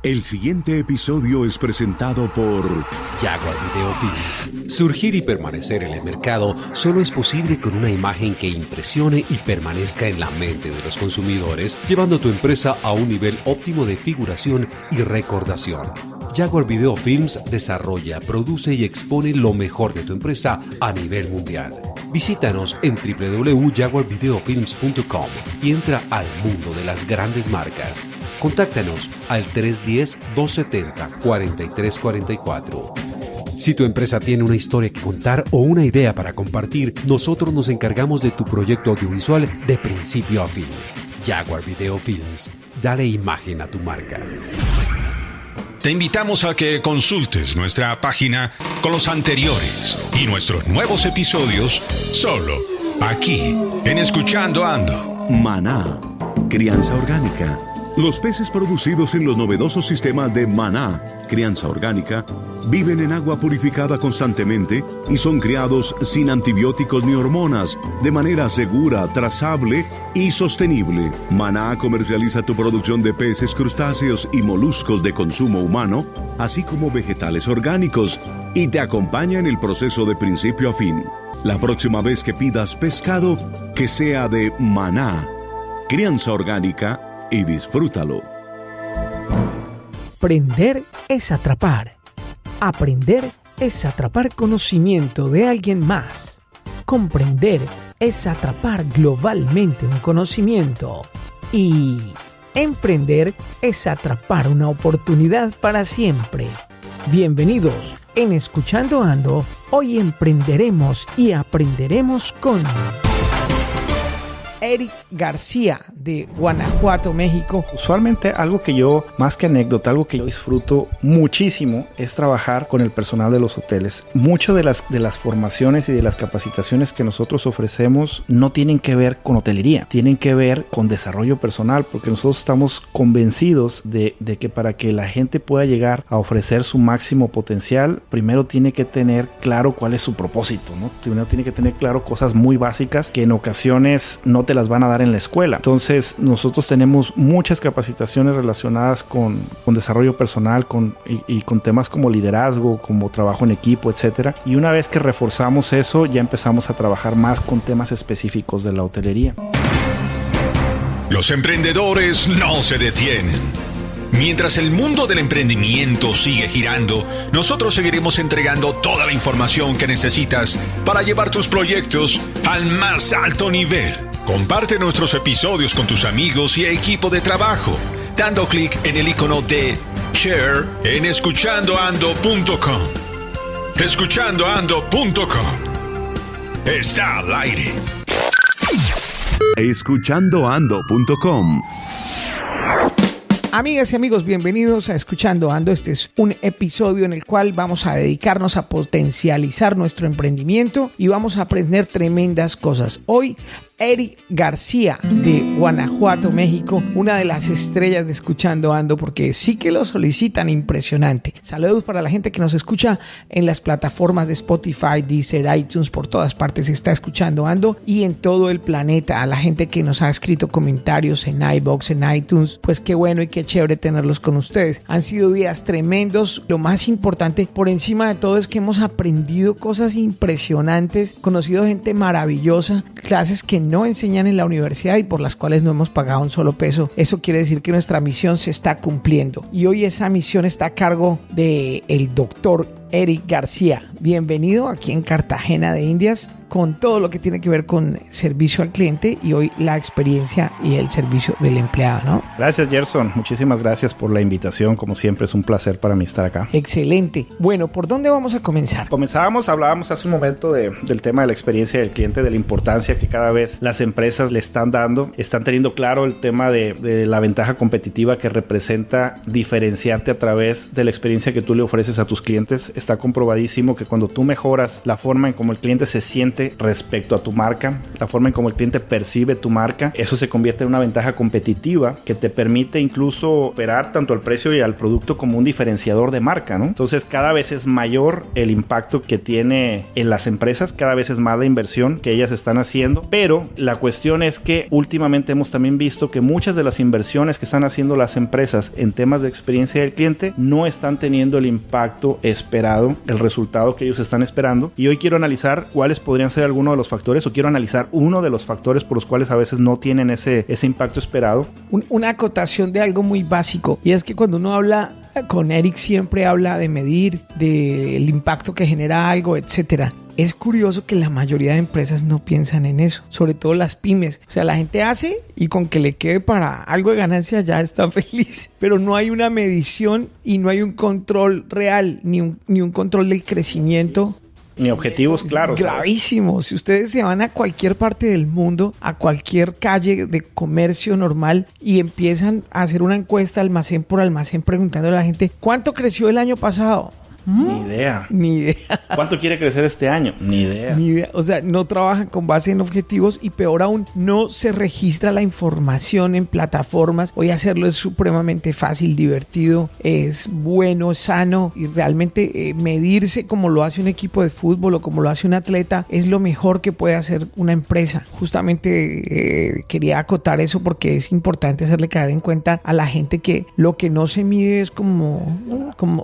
El siguiente episodio es presentado por Jaguar Video Films. Surgir y permanecer en el mercado solo es posible con una imagen que impresione y permanezca en la mente de los consumidores, llevando tu empresa a un nivel óptimo de figuración y recordación. Jaguar Video Films desarrolla, produce y expone lo mejor de tu empresa a nivel mundial. Visítanos en www.jaguarvideofilms.com y entra al mundo de las grandes marcas. Contáctanos al 310-270-4344. Si tu empresa tiene una historia que contar o una idea para compartir, nosotros nos encargamos de tu proyecto audiovisual de principio a fin. Jaguar Video Films. Dale imagen a tu marca. Te invitamos a que consultes nuestra página con los anteriores y nuestros nuevos episodios solo aquí en Escuchando Ando. Maná, crianza orgánica. Los peces producidos en los novedosos sistemas de Maná, crianza orgánica, viven en agua purificada constantemente y son criados sin antibióticos ni hormonas, de manera segura, trazable y sostenible. Maná comercializa tu producción de peces, crustáceos y moluscos de consumo humano, así como vegetales orgánicos, y te acompaña en el proceso de principio a fin. La próxima vez que pidas pescado, que sea de Maná, crianza orgánica, y disfrútalo. Aprender es atrapar. Aprender es atrapar conocimiento de alguien más. Comprender es atrapar globalmente un conocimiento. Y emprender es atrapar una oportunidad para siempre. Bienvenidos en Escuchando Ando. Hoy emprenderemos y aprenderemos con Eric García de Guanajuato, México. Usualmente algo que yo, más que anécdota, algo que yo disfruto muchísimo es trabajar con el personal de los hoteles. Mucho de las formaciones y de las capacitaciones que nosotros ofrecemos no tienen que ver con hotelería, tienen que ver con desarrollo personal, porque nosotros estamos convencidos de que para que la gente pueda llegar a ofrecer su máximo potencial, primero tiene que tener claro cuál es su propósito, ¿no? Primero tiene que tener claro cosas muy básicas que en ocasiones no te las van a dar en la escuela. Entonces nosotros tenemos muchas capacitaciones relacionadas con desarrollo personal y con temas como liderazgo, como trabajo en equipo, etcétera. Y una vez que reforzamos eso, ya empezamos a trabajar más con temas específicos de la hotelería. Los emprendedores no se detienen. Mientras el mundo del emprendimiento sigue girando, nosotros seguiremos entregando toda la información que necesitas para llevar tus proyectos al más alto nivel. Comparte nuestros episodios con tus amigos y equipo de trabajo, dando clic en el icono de Share en escuchandoando.com. Escuchandoando.com. Está al aire. Escuchandoando.com. Amigas y amigos, bienvenidos a Escuchando Ando. Este es un episodio en el cual vamos a dedicarnos a potencializar nuestro emprendimiento y vamos a aprender tremendas cosas. Hoy, Eric García de Guanajuato, México, una de las estrellas de Escuchando Ando, porque sí que lo solicitan, impresionante. Saludos para la gente que nos escucha en las plataformas de Spotify, Deezer, iTunes, por todas partes está Escuchando Ando, y en todo el planeta. A la gente que nos ha escrito comentarios en iVoox, en iTunes, pues qué bueno y qué chévere tenerlos con ustedes. Han sido días tremendos. Lo más importante por encima de todo es que hemos aprendido cosas impresionantes, conocido gente maravillosa, clases que no enseñan en la universidad y por las cuales no hemos pagado un solo peso. Eso quiere decir que nuestra misión se está cumpliendo. Y hoy esa misión está a cargo de el doctor Eric García. Bienvenido aquí en Cartagena de Indias, con todo lo que tiene que ver con servicio al cliente y hoy la experiencia y el servicio del empleado, ¿no? Gracias, Gerson. Muchísimas gracias por la invitación. Como siempre, es un placer para mí estar acá. Excelente. Bueno, ¿por dónde vamos a comenzar? Hablábamos hace un momento del tema de la experiencia del cliente, de la importancia que cada vez las empresas le están dando. Están teniendo claro el tema de la ventaja competitiva que representa diferenciarte a través de la experiencia que tú le ofreces a tus clientes. Está comprobadísimo que cuando tú mejoras la forma en cómo el cliente se siente cliente respecto a tu marca, la forma en cómo el cliente percibe tu marca. Eso se convierte en una ventaja competitiva que te permite incluso operar tanto al precio y al producto como un diferenciador de marca, ¿no? Entonces cada vez es mayor el impacto que tiene en las empresas, cada vez es más la inversión que ellas están haciendo, pero la cuestión es que últimamente hemos también visto que muchas de las inversiones que están haciendo las empresas en temas de experiencia del cliente no están teniendo el impacto esperado, el resultado que ellos están esperando, y hoy quiero analizar cuáles podrían ser algunos de los factores, o quiero analizar uno de los factores por los cuales a veces no tienen ese impacto esperado. Una acotación de algo muy básico, y es que cuando uno habla con Eric siempre habla de medir, del impacto que genera algo, etcétera. Es curioso que la mayoría de empresas no piensan en eso, sobre todo las pymes. O sea, la gente hace y con que le quede para algo de ganancia ya está feliz, pero no hay una medición y no hay un control real, ni un control del crecimiento. Ni objetivos claros. Gravísimo. ¿Sabes? Si ustedes se van a cualquier parte del mundo, a cualquier calle de comercio normal y empiezan a hacer una encuesta almacén por almacén preguntándole a la gente ¿cuánto creció el año pasado? Ni idea. ¿Cuánto quiere crecer este año? Ni idea. O sea, no trabajan con base en objetivos y peor aún, no se registra la información en plataformas. Hoy hacerlo es supremamente fácil, divertido, es bueno, sano y realmente medirse como lo hace un equipo de fútbol o como lo hace un atleta es lo mejor que puede hacer una empresa. Justamente quería acotar eso porque es importante hacerle caer en cuenta a la gente que lo que no se mide es como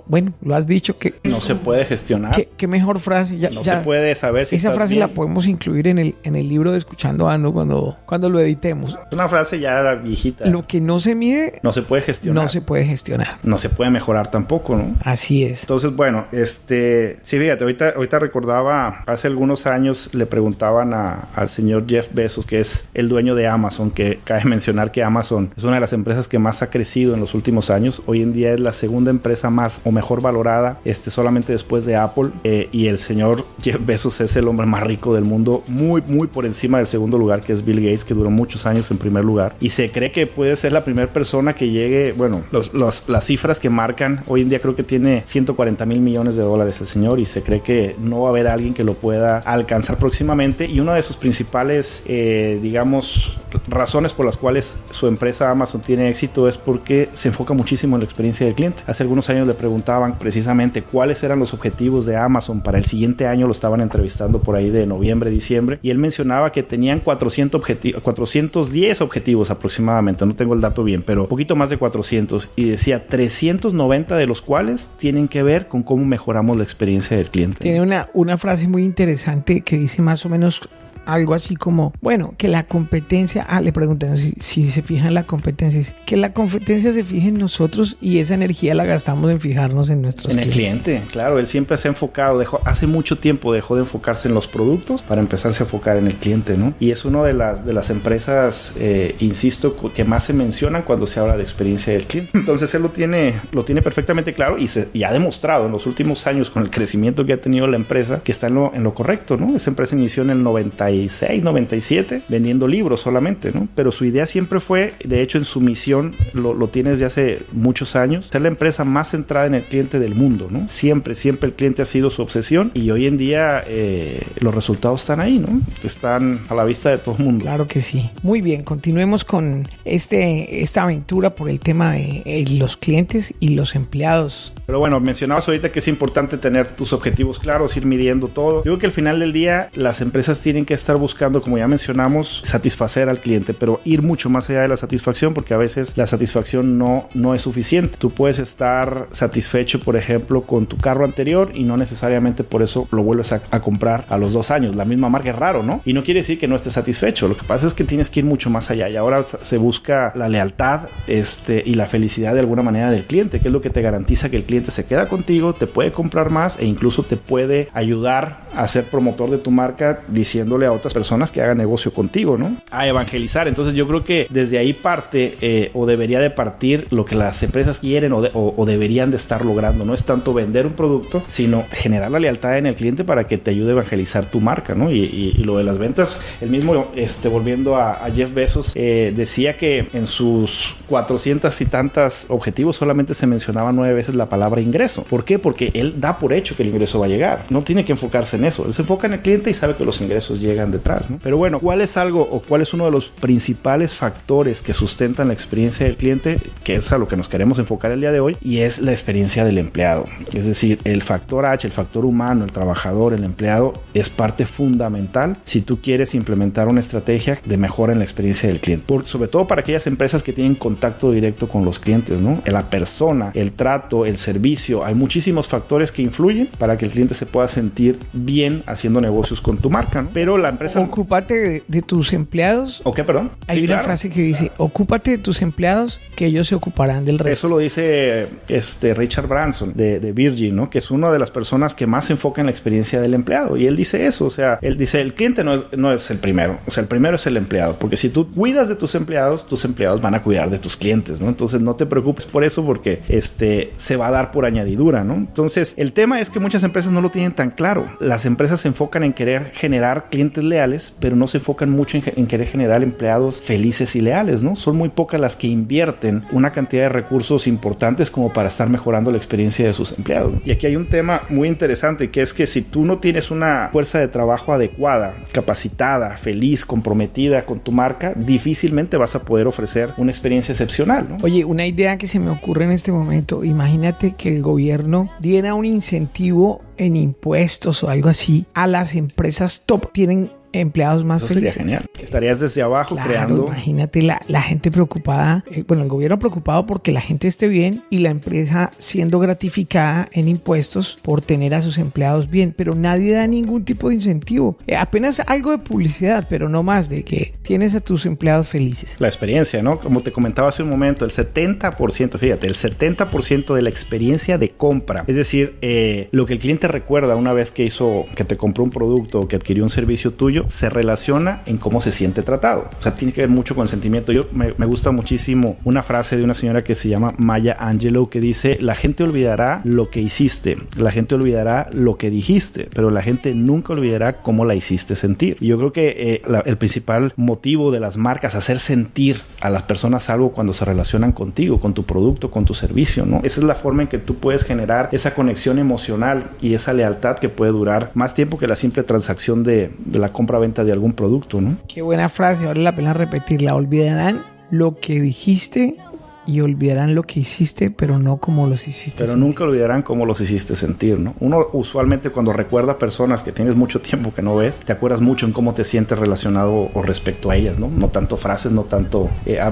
bueno, lo has dicho que no se puede gestionar. ¿Qué mejor frase? Se puede saber si esa frase bien. La podemos incluir en el libro de Escuchando Ando cuando lo editemos. Es una frase ya viejita. Lo que no se mide no se puede gestionar. No se puede gestionar. No se puede mejorar tampoco, ¿no? Así es. Entonces, bueno, sí, fíjate, ahorita recordaba, hace algunos años le preguntaban al señor Jeff Bezos, que es el dueño de Amazon, que cabe mencionar que Amazon es una de las empresas que más ha crecido en los últimos años. Hoy en día es la segunda empresa más o mejor valorada, solamente después de Apple, y el señor Jeff Bezos es el hombre más rico del mundo, muy, muy por encima del segundo lugar, que es Bill Gates, que duró muchos años en primer lugar, y se cree que puede ser la primera persona que llegue, bueno, las cifras que marcan, hoy en día creo que tiene 140 mil millones de dólares el señor, y se cree que no va a haber alguien que lo pueda alcanzar próximamente, y una de sus principales, digamos, razones por las cuales su empresa Amazon tiene éxito es porque se enfoca muchísimo en la experiencia del cliente. Hace algunos años le preguntaban precisamente cuáles eran los objetivos de Amazon para el siguiente año, lo estaban entrevistando por ahí de noviembre, diciembre, y él mencionaba que tenían 410 objetivos aproximadamente, no tengo el dato bien, pero un poquito más de 400, y decía 390 de los cuales tienen que ver con cómo mejoramos la experiencia del cliente. Tiene una frase muy interesante que dice más o menos algo así como, bueno, que la competencia, le preguntan si se fija en la competencia, que la competencia se fije en nosotros y esa energía la gastamos en fijarnos en nuestros clientes. En el cliente, claro, él siempre se ha enfocado, hace mucho tiempo dejó de enfocarse en los productos para empezarse a enfocar en el cliente, ¿no? Y es una de las empresas, insisto, que más se mencionan cuando se habla de experiencia del cliente. Entonces él lo tiene perfectamente claro y ha demostrado en los últimos años con el crecimiento que ha tenido la empresa que está en lo correcto, ¿no? Esa empresa inició en el 97 vendiendo libros solamente, ¿no? Pero su idea siempre fue, de hecho en su misión lo tiene desde hace muchos años, ser la empresa más centrada en el cliente del mundo, ¿no? Siempre el cliente ha sido su obsesión y hoy en día los resultados están ahí, ¿no? Están a la vista de todo el mundo. Claro que sí. Muy bien, continuemos con esta aventura por el tema de los clientes y los empleados. Pero bueno, mencionabas ahorita que es importante tener tus objetivos claros, ir midiendo todo. Yo creo que al final del día las empresas tienen que estar buscando, como ya mencionamos, satisfacer al cliente, pero ir mucho más allá de la satisfacción, porque a veces la satisfacción no es suficiente. Tú puedes estar satisfecho, por ejemplo, con tu carro anterior y no necesariamente por eso lo vuelves a comprar a los 2 años. La misma marca es raro, ¿no? Y no quiere decir que no estés satisfecho. Lo que pasa es que tienes que ir mucho más allá y ahora se busca la lealtad y la felicidad de alguna manera del cliente, que es lo que te garantiza que el cliente se queda contigo, te puede comprar más e incluso te puede ayudar a ser promotor de tu marca diciéndole a otras personas que hagan negocio contigo, ¿no? A evangelizar. Entonces yo creo que desde ahí parte o debería de partir lo que las empresas quieren o deberían de estar logrando. No es tanto vender un producto, sino generar la lealtad en el cliente para que te ayude a evangelizar tu marca, ¿no? Y lo de las ventas, el mismo, volviendo a Jeff Bezos, decía que en sus 400 y tantas objetivos solamente se mencionaba 9 veces la palabra ingreso. ¿Por qué? Porque él da por hecho que el ingreso va a llegar. No tiene que enfocarse en eso. Él se enfoca en el cliente y sabe que los ingresos llegan detrás, ¿no? Pero bueno, ¿cuál es uno de los principales factores que sustentan la experiencia del cliente? Que es a lo que nos queremos enfocar el día de hoy, y es la experiencia del empleado. Es decir, el factor H, el factor humano, el trabajador, el empleado, es parte fundamental si tú quieres implementar una estrategia de mejora en la experiencia del cliente. Sobre todo para aquellas empresas que tienen contacto directo con los clientes, ¿no? La persona, el trato, el servicio, hay muchísimos factores que influyen para que el cliente se pueda sentir bien haciendo negocios con tu marca, ¿no? Pero la empresa... Ocúpate de tus empleados. ¿O qué, perdón? Hay una frase que dice, ocúpate de tus empleados, que ellos se ocuparán del resto. Eso lo dice Richard Branson de Virgin, ¿no? Que es una de las personas que más se enfoca en la experiencia del empleado. Y él dice eso, o sea, él dice, el cliente no es el primero, o sea, el primero es el empleado, porque si tú cuidas de tus empleados van a cuidar de tus clientes, ¿no? Entonces no te preocupes por eso, porque se va a dar por añadidura, ¿no? Entonces el tema es que muchas empresas no lo tienen tan claro. Las empresas se enfocan en querer generar clientes leales, pero no se enfocan mucho en querer generar empleados felices y leales, ¿no? Son muy pocas las que invierten una cantidad de recursos importantes como para estar mejorando la experiencia de sus empleados, ¿no? Y aquí hay un tema muy interesante, que es que si tú no tienes una fuerza de trabajo adecuada, capacitada, feliz, comprometida con tu marca, difícilmente vas a poder ofrecer una experiencia excepcional, ¿no? Oye, una idea que se me ocurre en este momento, imagínate que el gobierno diera un incentivo en impuestos o algo así a las empresas top, tienen empleados más felices. Sería genial. Estarías desde abajo creando. Imagínate la gente preocupada, el gobierno preocupado porque la gente esté bien y la empresa siendo gratificada en impuestos por tener a sus empleados bien, pero nadie da ningún tipo de incentivo. Apenas algo de publicidad, pero no más, de que tienes a tus empleados felices. La experiencia, ¿no? Como te comentaba hace un momento, el 70% de la experiencia de compra, es decir, lo que el cliente recuerda una vez que te compró un producto o que adquirió un servicio tuyo, se relaciona en cómo se siente tratado. O sea, tiene que ver mucho con el sentimiento. Me gusta muchísimo una frase de una señora que se llama Maya Angelou, que dice: la gente olvidará lo que hiciste, la gente olvidará lo que dijiste, pero la gente nunca olvidará cómo la hiciste sentir. Y yo creo que el principal motivo de las marcas, hacer sentir a las personas algo cuando se relacionan contigo, con tu producto, con tu servicio, ¿no? Esa es la forma en que tú puedes generar esa conexión emocional y esa lealtad que puede durar más tiempo que la simple transacción de la compra-venta de algún producto, ¿no? Qué buena frase, vale la pena repetirla. Olvidarán lo que dijiste y olvidarán lo que hiciste, pero no cómo los hiciste sentir. Nunca olvidarán cómo los hiciste sentir, ¿no? Uno usualmente cuando recuerda a personas que tienes mucho tiempo que no ves, te acuerdas mucho en cómo te sientes relacionado o respecto a ellas, ¿no? No tanto frases, no tanto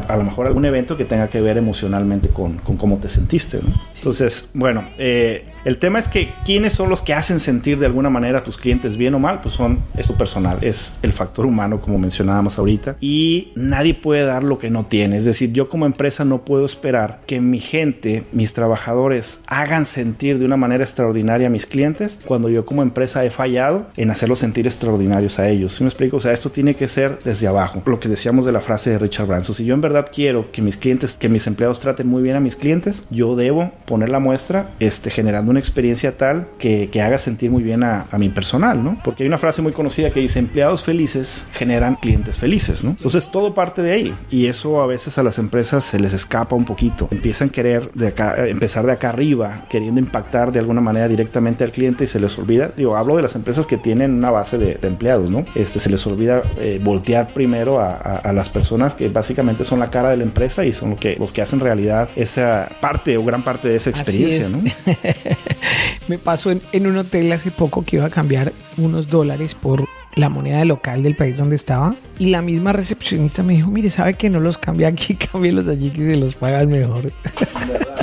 a lo mejor algún evento que tenga que ver emocionalmente con cómo te sentiste, ¿no? Entonces, bueno, el tema es que ¿quiénes son los que hacen sentir de alguna manera a tus clientes bien o mal? Pues es tu personal, es el factor humano, como mencionábamos ahorita, y nadie puede dar lo que no tiene. Es decir, yo como empresa no puedo esperar que mi gente, mis trabajadores, hagan sentir de una manera extraordinaria a mis clientes cuando yo como empresa he fallado en hacerlos sentir extraordinarios a ellos. ¿Sí me explico? O sea, esto tiene que ser desde abajo. Lo que decíamos de la frase de Richard Branson. Si yo en verdad quiero que mis empleados traten muy bien a mis clientes, yo debo poner la muestra generando una experiencia tal que haga sentir muy bien a mi personal, ¿no? Porque hay una frase muy conocida que dice: empleados felices generan clientes felices, ¿no? Entonces todo parte de ahí, y eso a veces a las empresas se les escapa un poquito. Empiezan a querer empezar de acá arriba, queriendo impactar de alguna manera directamente al cliente, y se les olvida, hablo de las empresas que tienen una base de empleados, ¿no? Se les olvida voltear primero a las personas que básicamente son la cara de la empresa y son los que hacen realidad esa parte o gran parte de esa experiencia, ¿no? Me pasó en un hotel hace poco que iba a cambiar unos $, por la moneda local del país donde estaba, y la misma recepcionista me dijo: mire, ¿sabe que no los cambia aquí? Cámbielos allí que se los pagan mejor.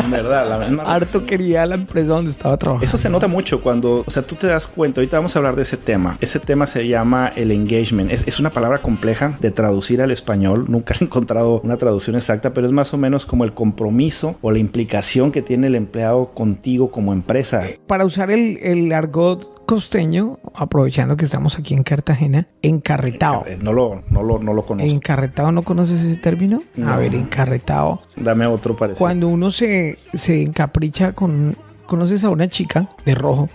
En verdad, la misma harto quería la empresa donde estaba trabajando. Eso se nota mucho cuando, tú te das cuenta. Ahorita vamos a hablar de ese tema. Ese tema se llama el engagement. Es una palabra compleja de traducir al español. Nunca he encontrado una traducción exacta, pero es más o menos como el compromiso o la implicación que tiene el empleado contigo como empresa. Para usar el argot costeño, aprovechando que estamos aquí en Cartagena, encarretado. No lo conozco. ¿Encarretado no conoces ese término? No. A ver, encarretado. Dame otro parecido. Cuando uno se encapricha con... Conoces a una chica de rojo.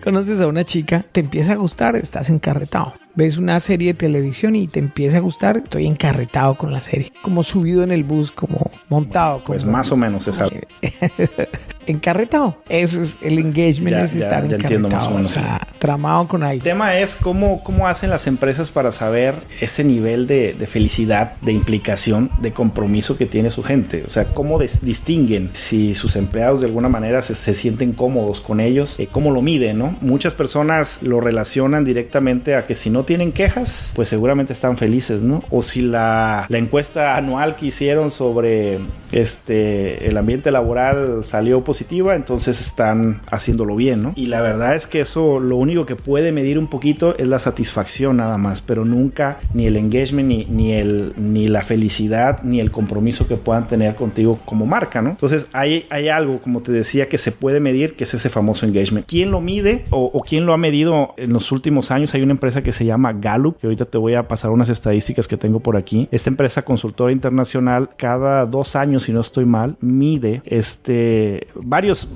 Conoces a una chica, te empieza a gustar, estás encarretado. Ves una serie de televisión y te empieza a gustar, estoy encarretado con la serie. Como subido en el bus, como montado. Pues más o menos es algo. Encarretado. Eso es el engagement, es estar encarretado. Entiendo más o menos. O sea, tramado con ahí. El tema es cómo hacen las empresas para saber ese nivel de felicidad, de implicación, de compromiso que tiene su gente. O sea, cómo distinguen si sus empleados de alguna manera se sienten cómodos con ellos, cómo lo miden, ¿no? Muchas personas lo relacionan directamente a que si no tienen quejas, pues seguramente están felices, ¿no? O si la encuesta anual que hicieron sobre el ambiente laboral salió positiva, entonces están haciéndolo bien, ¿no? Y la verdad es que eso lo único que puede medir un poquito es la satisfacción nada más, pero nunca ni el engagement, ni la felicidad, ni el compromiso que puedan tener contigo como marca, ¿no? Entonces hay algo, como te decía, que se puede medir, que es ese famoso engagement. ¿Quién lo mide o quién lo ha medido en los últimos años? Hay una empresa que se llama Gallup, que ahorita te voy a pasar unas estadísticas que tengo por aquí. Esta empresa consultora internacional, cada 2 años, si no estoy mal, mide varios,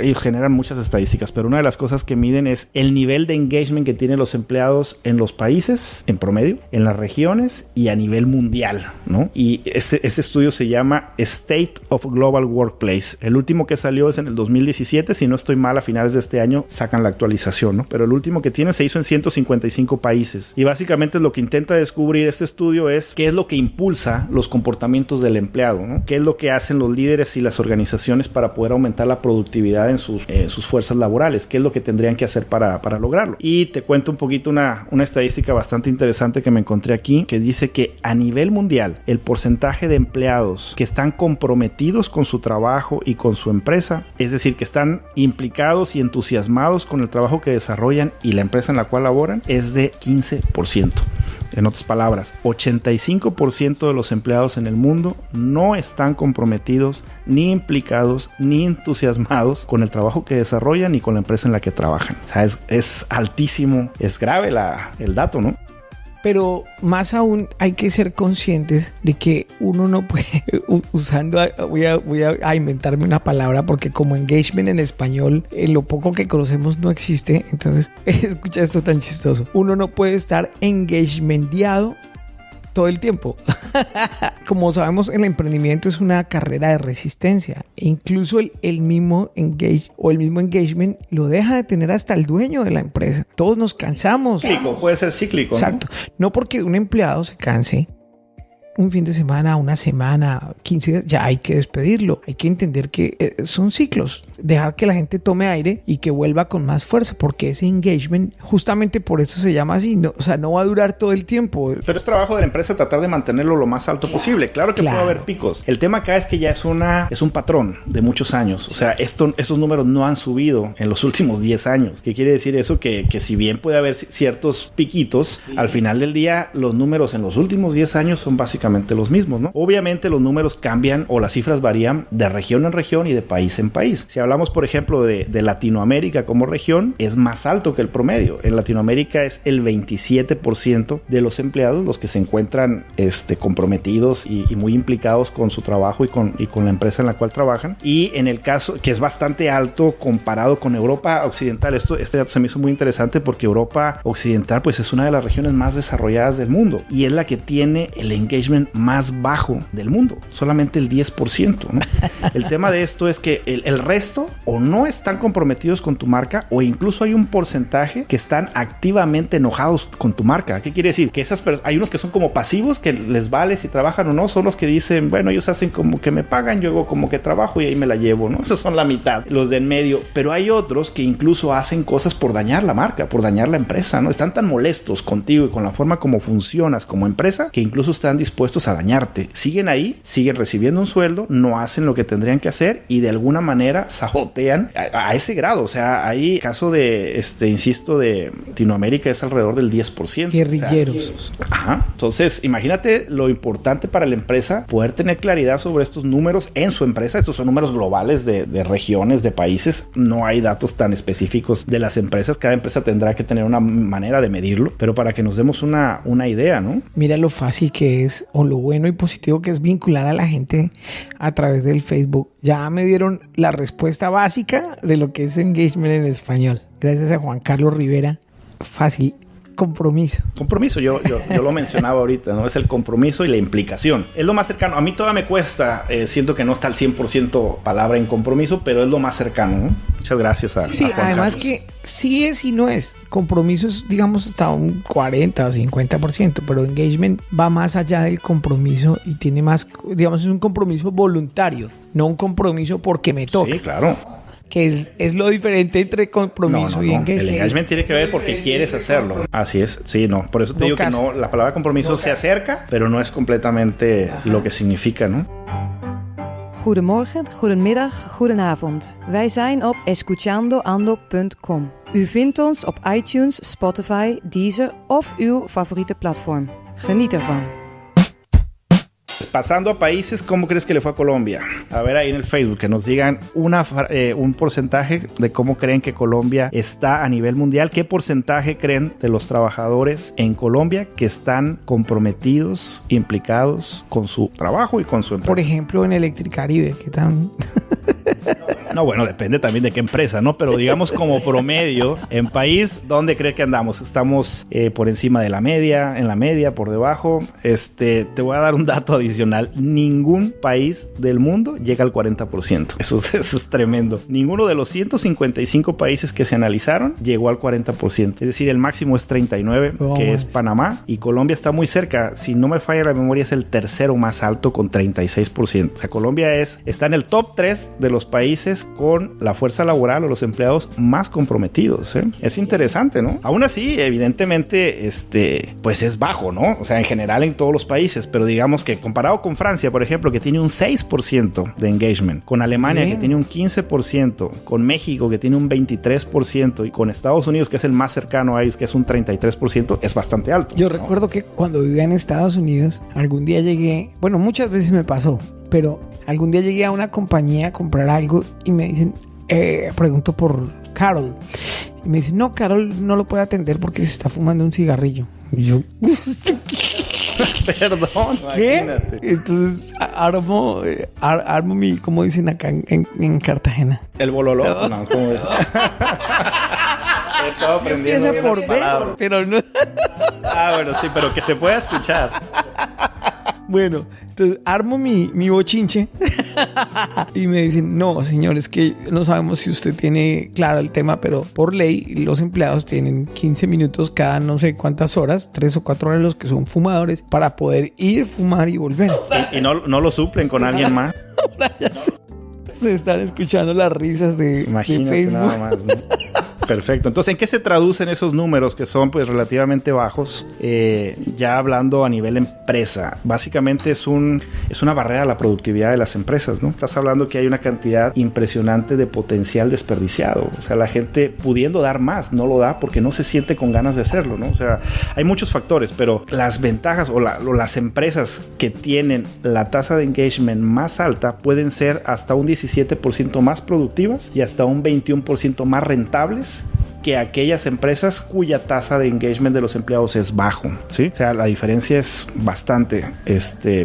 ellos generan muchas estadísticas, pero una de las cosas que miden es el nivel de engagement que tienen los empleados en los países, en promedio, en las regiones y a nivel mundial, ¿no? Y este estudio se llama State of Global Workplace. El último que salió es en el 2017, si no estoy mal, a finales de este año sacan la actualización, ¿no? Pero el último que tiene se hizo en 155 países. Y básicamente lo que intenta descubrir este estudio es qué es lo que impulsa los comportamientos del empleado, ¿no? Qué es lo que hacen los líderes y las organizaciones para poder aumentar la productividad en sus fuerzas laborales, qué es lo que tendrían que hacer para lograrlo. Y te cuento un poquito una estadística bastante interesante que me encontré aquí, que dice que a nivel mundial el porcentaje de empleados que están comprometidos con su trabajo y con su empresa, es decir, que están implicados y entusiasmados con el trabajo que desarrollan y la empresa en la cual laboran, es de 15%. En otras palabras, 85% de los empleados en el mundo no están comprometidos, ni implicados, ni entusiasmados con el trabajo que desarrollan y con la empresa en la que trabajan. O sea, es altísimo, es grave el dato, ¿no? Pero más aún hay que ser conscientes de que uno no puede, voy a inventarme una palabra porque como engagement en español, lo poco que conocemos no existe. Entonces, escucha esto tan chistoso. Uno no puede estar engagementeado todo el tiempo. Como sabemos, el emprendimiento es una carrera de resistencia. E incluso el mismo engagement lo deja de tener hasta el dueño de la empresa. Todos nos cansamos. Cíclico, puede ser cíclico, ¿no? Exacto. No porque un empleado se canse un fin de semana, una semana, 15 días, ya hay que despedirlo. Hay que entender que son ciclos. Dejar que la gente tome aire y que vuelva con más fuerza, porque ese engagement, justamente por eso se llama así. No, o sea, no va a durar todo el tiempo. Pero es trabajo de la empresa tratar de mantenerlo lo más alto posible. Claro que puede haber picos. El tema acá es que ya es un patrón de muchos años. O sea, esos números no han subido en los últimos 10 años. ¿Qué quiere decir eso? Que si bien puede haber ciertos piquitos, al final del día los números en los últimos 10 años son básicamente los mismos, ¿no? Obviamente los números cambian o las cifras varían de región en región y de país en país. Si hablamos, por ejemplo, de Latinoamérica como región, es más alto que el promedio. En Latinoamérica es el 27% de los empleados los que se encuentran comprometidos y muy implicados con su trabajo y con la empresa en la cual trabajan. Y en el caso, que es bastante alto comparado con Europa Occidental, este dato se me hizo muy interesante porque Europa Occidental pues es una de las regiones más desarrolladas del mundo y es la que tiene el engagement más bajo del mundo, solamente el 10%, ¿no? El tema de esto es que el resto o no están comprometidos con tu marca o incluso hay un porcentaje que están activamente enojados con tu marca. ¿Qué quiere decir? Que hay unos que son como pasivos, que les vale si trabajan o no, son los que dicen, bueno, ellos hacen como que me pagan, yo hago como que trabajo y ahí me la llevo, ¿no? Esos son la mitad, los de en medio, pero hay otros que incluso hacen cosas por dañar la marca, por dañar la empresa, ¿no? Están tan molestos contigo y con la forma como funcionas como empresa que incluso están dispuestos dispuestos a dañarte. Siguen ahí, siguen recibiendo un sueldo, no hacen lo que tendrían que hacer y de alguna manera sabotean a ese grado. O sea, hay caso de, insisto, de Latinoamérica es alrededor del 10%. Guerrilleros. O sea, ajá. Entonces, imagínate lo importante para la empresa poder tener claridad sobre estos números en su empresa. Estos son números globales de regiones, de países. No hay datos tan específicos de las empresas. Cada empresa tendrá que tener una manera de medirlo, pero para que nos demos una idea, ¿no? Mira lo fácil que es, o lo bueno y positivo que es vincular a la gente a través del Facebook. Ya me dieron la respuesta básica de lo que es engagement en español. Gracias a Juan Carlos Rivera. Fácil. Compromiso. Compromiso, yo lo mencionaba ahorita, ¿no? Es el compromiso y la implicación. Es lo más cercano. A mí todavía me cuesta, siento que no está al 100% palabra en compromiso, pero es lo más cercano, ¿no? Muchas gracias a Sí, Juan además Carlos. que sí es y no es. Compromiso es, digamos, hasta un 40 o 50%, pero engagement va más allá del compromiso y tiene más, digamos, es un compromiso voluntario, no un compromiso porque me toca. Sí, claro. Que es lo diferente entre compromiso y engagement. El engagement tiene que ver porque quieres hacerlo. Así es. Sí, no. Por eso te digo que no. La palabra compromiso se acerca, pero no es completamente lo que significa, ¿no? Goedemorgen, goedemiddag, goedenavond. Wij zijn op escuchandoando.com. U vindt ons op iTunes, Spotify, Deezer of uw favoriete platform. Geniet ervan. Pasando a países, ¿cómo crees que le fue a Colombia? A ver ahí en el Facebook, que nos digan un porcentaje de cómo creen que Colombia está a nivel mundial. ¿Qué porcentaje creen de los trabajadores en Colombia que están comprometidos, implicados con su trabajo y con su empresa? Por ejemplo, en Electricaribe, ¿qué tan...? No, bueno, depende también de qué empresa, ¿no? Pero digamos como promedio, en país, ¿dónde cree que andamos? Estamos por encima de la media, en la media, por debajo. Te voy a dar un dato adicional. Ningún país del mundo llega al 40%. Eso es tremendo. Ninguno de los 155 países que se analizaron llegó al 40%. Es decir, el máximo es 39, que es Panamá. Y Colombia está muy cerca. Si no me falla la memoria, es el tercero más alto con 36%. O sea, Colombia está en el top 3 de los países con la fuerza laboral o los empleados más comprometidos, ¿eh? Es interesante, ¿no? Aún así, evidentemente, pues es bajo, ¿no? O sea, en general en todos los países, pero digamos que comparado con Francia, por ejemplo, que tiene un 6% de engagement, con Alemania, que tiene un 15%, con México, que tiene un 23%, y con Estados Unidos, que es el más cercano a ellos, que es un 33%, es bastante alto. Yo recuerdo que cuando vivía en Estados Unidos, algún día llegué, bueno, muchas veces me pasó, pero algún día llegué a una compañía a comprar algo y me dicen, pregunto por Carol. Y me dicen, no, Carol no lo puede atender porque se está fumando un cigarrillo. Y yo, perdón, ¿qué? Imagínate. Entonces armo mi, como dicen acá en Cartagena. El bololó. No, ¿cómo es? He estado aprendiendo Empieza por unas B, palabras. pero no. Bueno, sí, pero que se pueda escuchar. Bueno, entonces armo mi bochinche y me dicen, no, señor, es que no sabemos si usted tiene claro el tema, pero por ley los empleados tienen 15 minutos cada no sé cuántas horas, 3 o 4 horas los que son fumadores, para poder ir, fumar y volver. Y no lo suplen con alguien más. Ahora ya se están escuchando las risas de Imagínate Facebook. nada más, ¿no? Perfecto. Entonces, ¿en qué se traducen esos números que son pues relativamente bajos? Ya hablando a nivel empresa, básicamente es una barrera a la productividad de las empresas, ¿no? Estás hablando que hay una cantidad impresionante de potencial desperdiciado. O sea, la gente pudiendo dar más no lo da porque no se siente con ganas de hacerlo, ¿no? O sea, hay muchos factores, pero las ventajas o las empresas que tienen la tasa de engagement más alta pueden ser hasta un 17% más productivas y hasta un 21% más rentables que aquellas empresas cuya tasa de engagement de los empleados es bajo, ¿sí? O sea, la diferencia es bastante,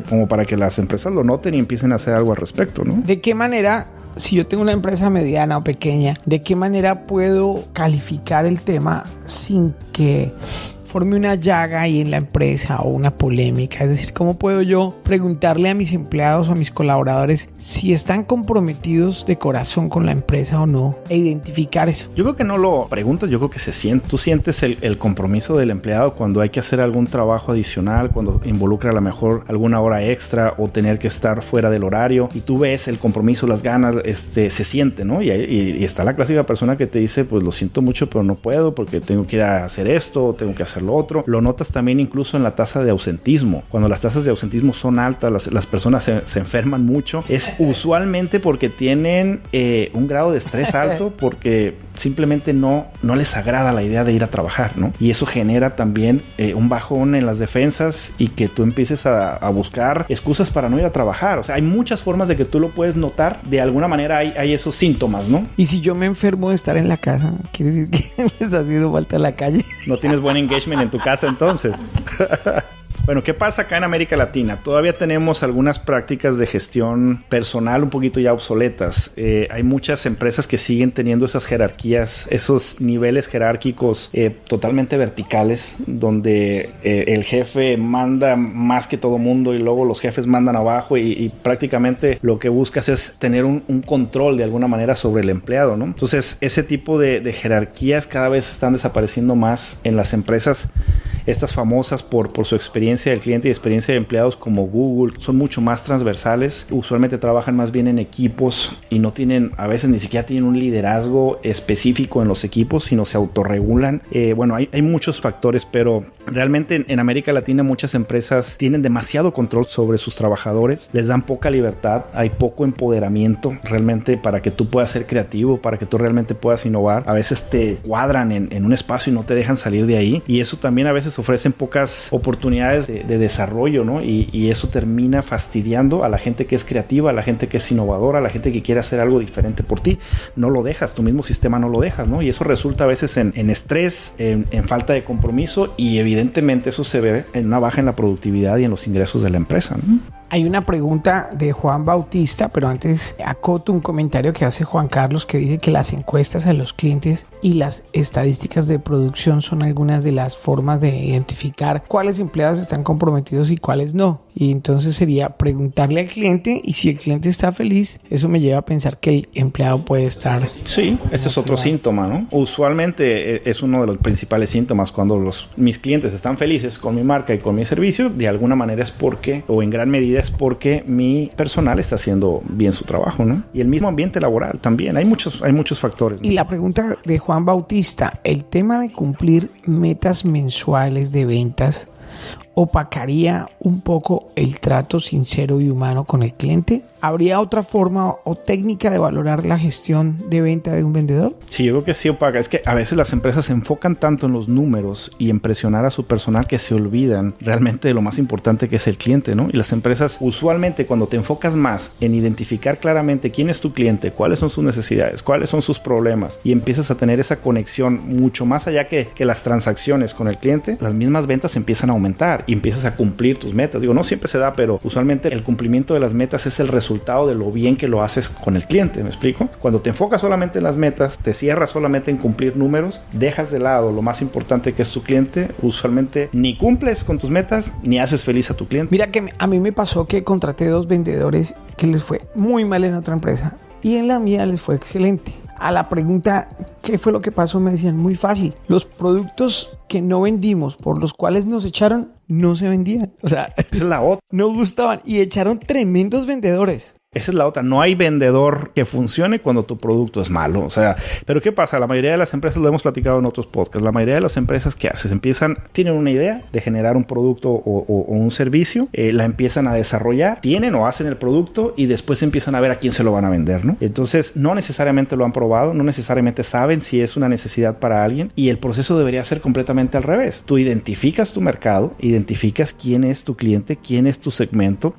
como para que las empresas lo noten y empiecen a hacer algo al respecto, ¿no? ¿De qué manera, si yo tengo una empresa mediana o pequeña, de qué manera puedo calificar el tema sin que forme una llaga ahí en la empresa o una polémica? Es decir, ¿cómo puedo yo preguntarle a mis empleados o a mis colaboradores si están comprometidos de corazón con la empresa o no e identificar eso? Yo creo que no lo preguntas, yo creo que se siente. Tú sientes el compromiso del empleado cuando hay que hacer algún trabajo adicional, cuando involucra a lo mejor alguna hora extra o tener que estar fuera del horario y tú ves el compromiso, las ganas, se siente, ¿no? Y está la clásica persona que te dice, pues lo siento mucho, pero no puedo porque tengo que ir a hacer esto o tengo que hacer hacer lo otro. Lo notas también incluso en la tasa de ausentismo. Cuando las tasas de ausentismo son altas, las personas se enferman mucho. Es usualmente porque tienen un grado de estrés alto, porque simplemente no les agrada la idea de ir a trabajar, ¿no? Y eso genera también un bajón en las defensas y que tú empieces a buscar excusas para no ir a trabajar. O sea, hay muchas formas de que tú lo puedes notar. De alguna manera hay esos síntomas, ¿no? Y si yo me enfermo de estar en la casa, quiere decir que me está haciendo falta la calle. No tienes buen engagement en tu casa entonces. Bueno, ¿qué pasa acá en América Latina? Todavía tenemos algunas prácticas de gestión personal un poquito ya obsoletas. Hay muchas empresas que siguen teniendo esas jerarquías, esos niveles jerárquicos totalmente verticales, donde el jefe manda más que todo mundo y luego los jefes mandan abajo y prácticamente lo que buscas es tener un control de alguna manera sobre el empleado, ¿no? Entonces, ese tipo de jerarquías cada vez están desapareciendo más en las empresas. Estas famosas por su experiencia del cliente y experiencia de empleados como Google son mucho más transversales. Usualmente trabajan más bien en equipos y no tienen, a veces ni siquiera tienen un liderazgo específico en los equipos, sino se autorregulan. Bueno, hay muchos factores, pero realmente en América Latina muchas empresas tienen demasiado control sobre sus trabajadores, les dan poca libertad, hay poco empoderamiento realmente para que tú puedas ser creativo, para que tú realmente puedas innovar. A veces te cuadran en un espacio y no te dejan salir de ahí, y eso también a veces ofrecen pocas oportunidades de desarrollo, ¿no? Y eso termina fastidiando a la gente que es creativa, a la gente que es innovadora, a la gente que quiere hacer algo diferente por ti. No lo dejas, tu mismo sistema no lo dejas, ¿no? Y eso resulta a veces en estrés, en falta de compromiso, y evidentemente eso se ve en una baja en la productividad y en los ingresos de la empresa, ¿no? Hay una pregunta de Juan Bautista, pero antes acoto un comentario que hace Juan Carlos, que dice que las encuestas a los clientes y las estadísticas de producción son algunas de las formas de identificar cuáles empleados están comprometidos y cuáles no. Y entonces sería preguntarle al cliente, y si el cliente está feliz, eso me lleva a pensar que el empleado puede estar... Sí, ese es otro síntoma, ¿no? Usualmente es uno de los principales síntomas. Cuando mis clientes están felices con mi marca y con mi servicio, de alguna manera es porque, o en gran medida es porque mi personal está haciendo bien su trabajo, ¿no? Y el mismo ambiente laboral también. Hay muchos factores, ¿no? Y la pregunta de Juan Bautista, el tema de cumplir metas mensuales de ventas, ¿opacaría un poco el trato sincero y humano con el cliente? ¿Habría otra forma o técnica de valorar la gestión de venta de un vendedor? Sí, yo creo que sí opaca. Es que a veces las empresas se enfocan tanto en los números y en presionar a su personal que se olvidan realmente de lo más importante que es el cliente, ¿no? Y las empresas, usualmente, cuando te enfocas más en identificar claramente quién es tu cliente, cuáles son sus necesidades, cuáles son sus problemas, y empiezas a tener esa conexión mucho más allá que las transacciones con el cliente, las mismas ventas empiezan a aumentar y empiezas a cumplir tus metas. Digo, no siempre se da, pero usualmente el cumplimiento de las metas es el resultado de lo bien que lo haces con el cliente, ¿me explico? Cuando te enfocas solamente en las metas, te cierras solamente en cumplir números, dejas de lado lo más importante que es tu cliente, usualmente ni cumples con tus metas, ni haces feliz a tu cliente. Mira que a mí me pasó que contraté 2 vendedores que les fue muy mal en otra empresa y en la mía les fue excelente. A la pregunta, ¿qué fue lo que pasó? Me decían, muy fácil. Los productos que no vendimos, por los cuales nos echaron, no se vendían. O sea, esa es la otra. No gustaban y echaron tremendos vendedores. Esa es la otra. No hay vendedor que funcione cuando tu producto es malo. O sea, pero ¿qué pasa? La mayoría de las empresas, lo hemos platicado en otros podcasts, la mayoría de las empresas, ¿qué haces? Tienen una idea de generar un producto o un servicio, la empiezan a desarrollar, tienen o hacen el producto y después empiezan a ver a quién se lo van a vender, ¿no? Entonces, no necesariamente lo han probado, no necesariamente saben si es una necesidad para alguien, y el proceso debería ser completamente al revés. Tú identificas tu mercado, identificas quién es tu cliente, quién es tu segmento,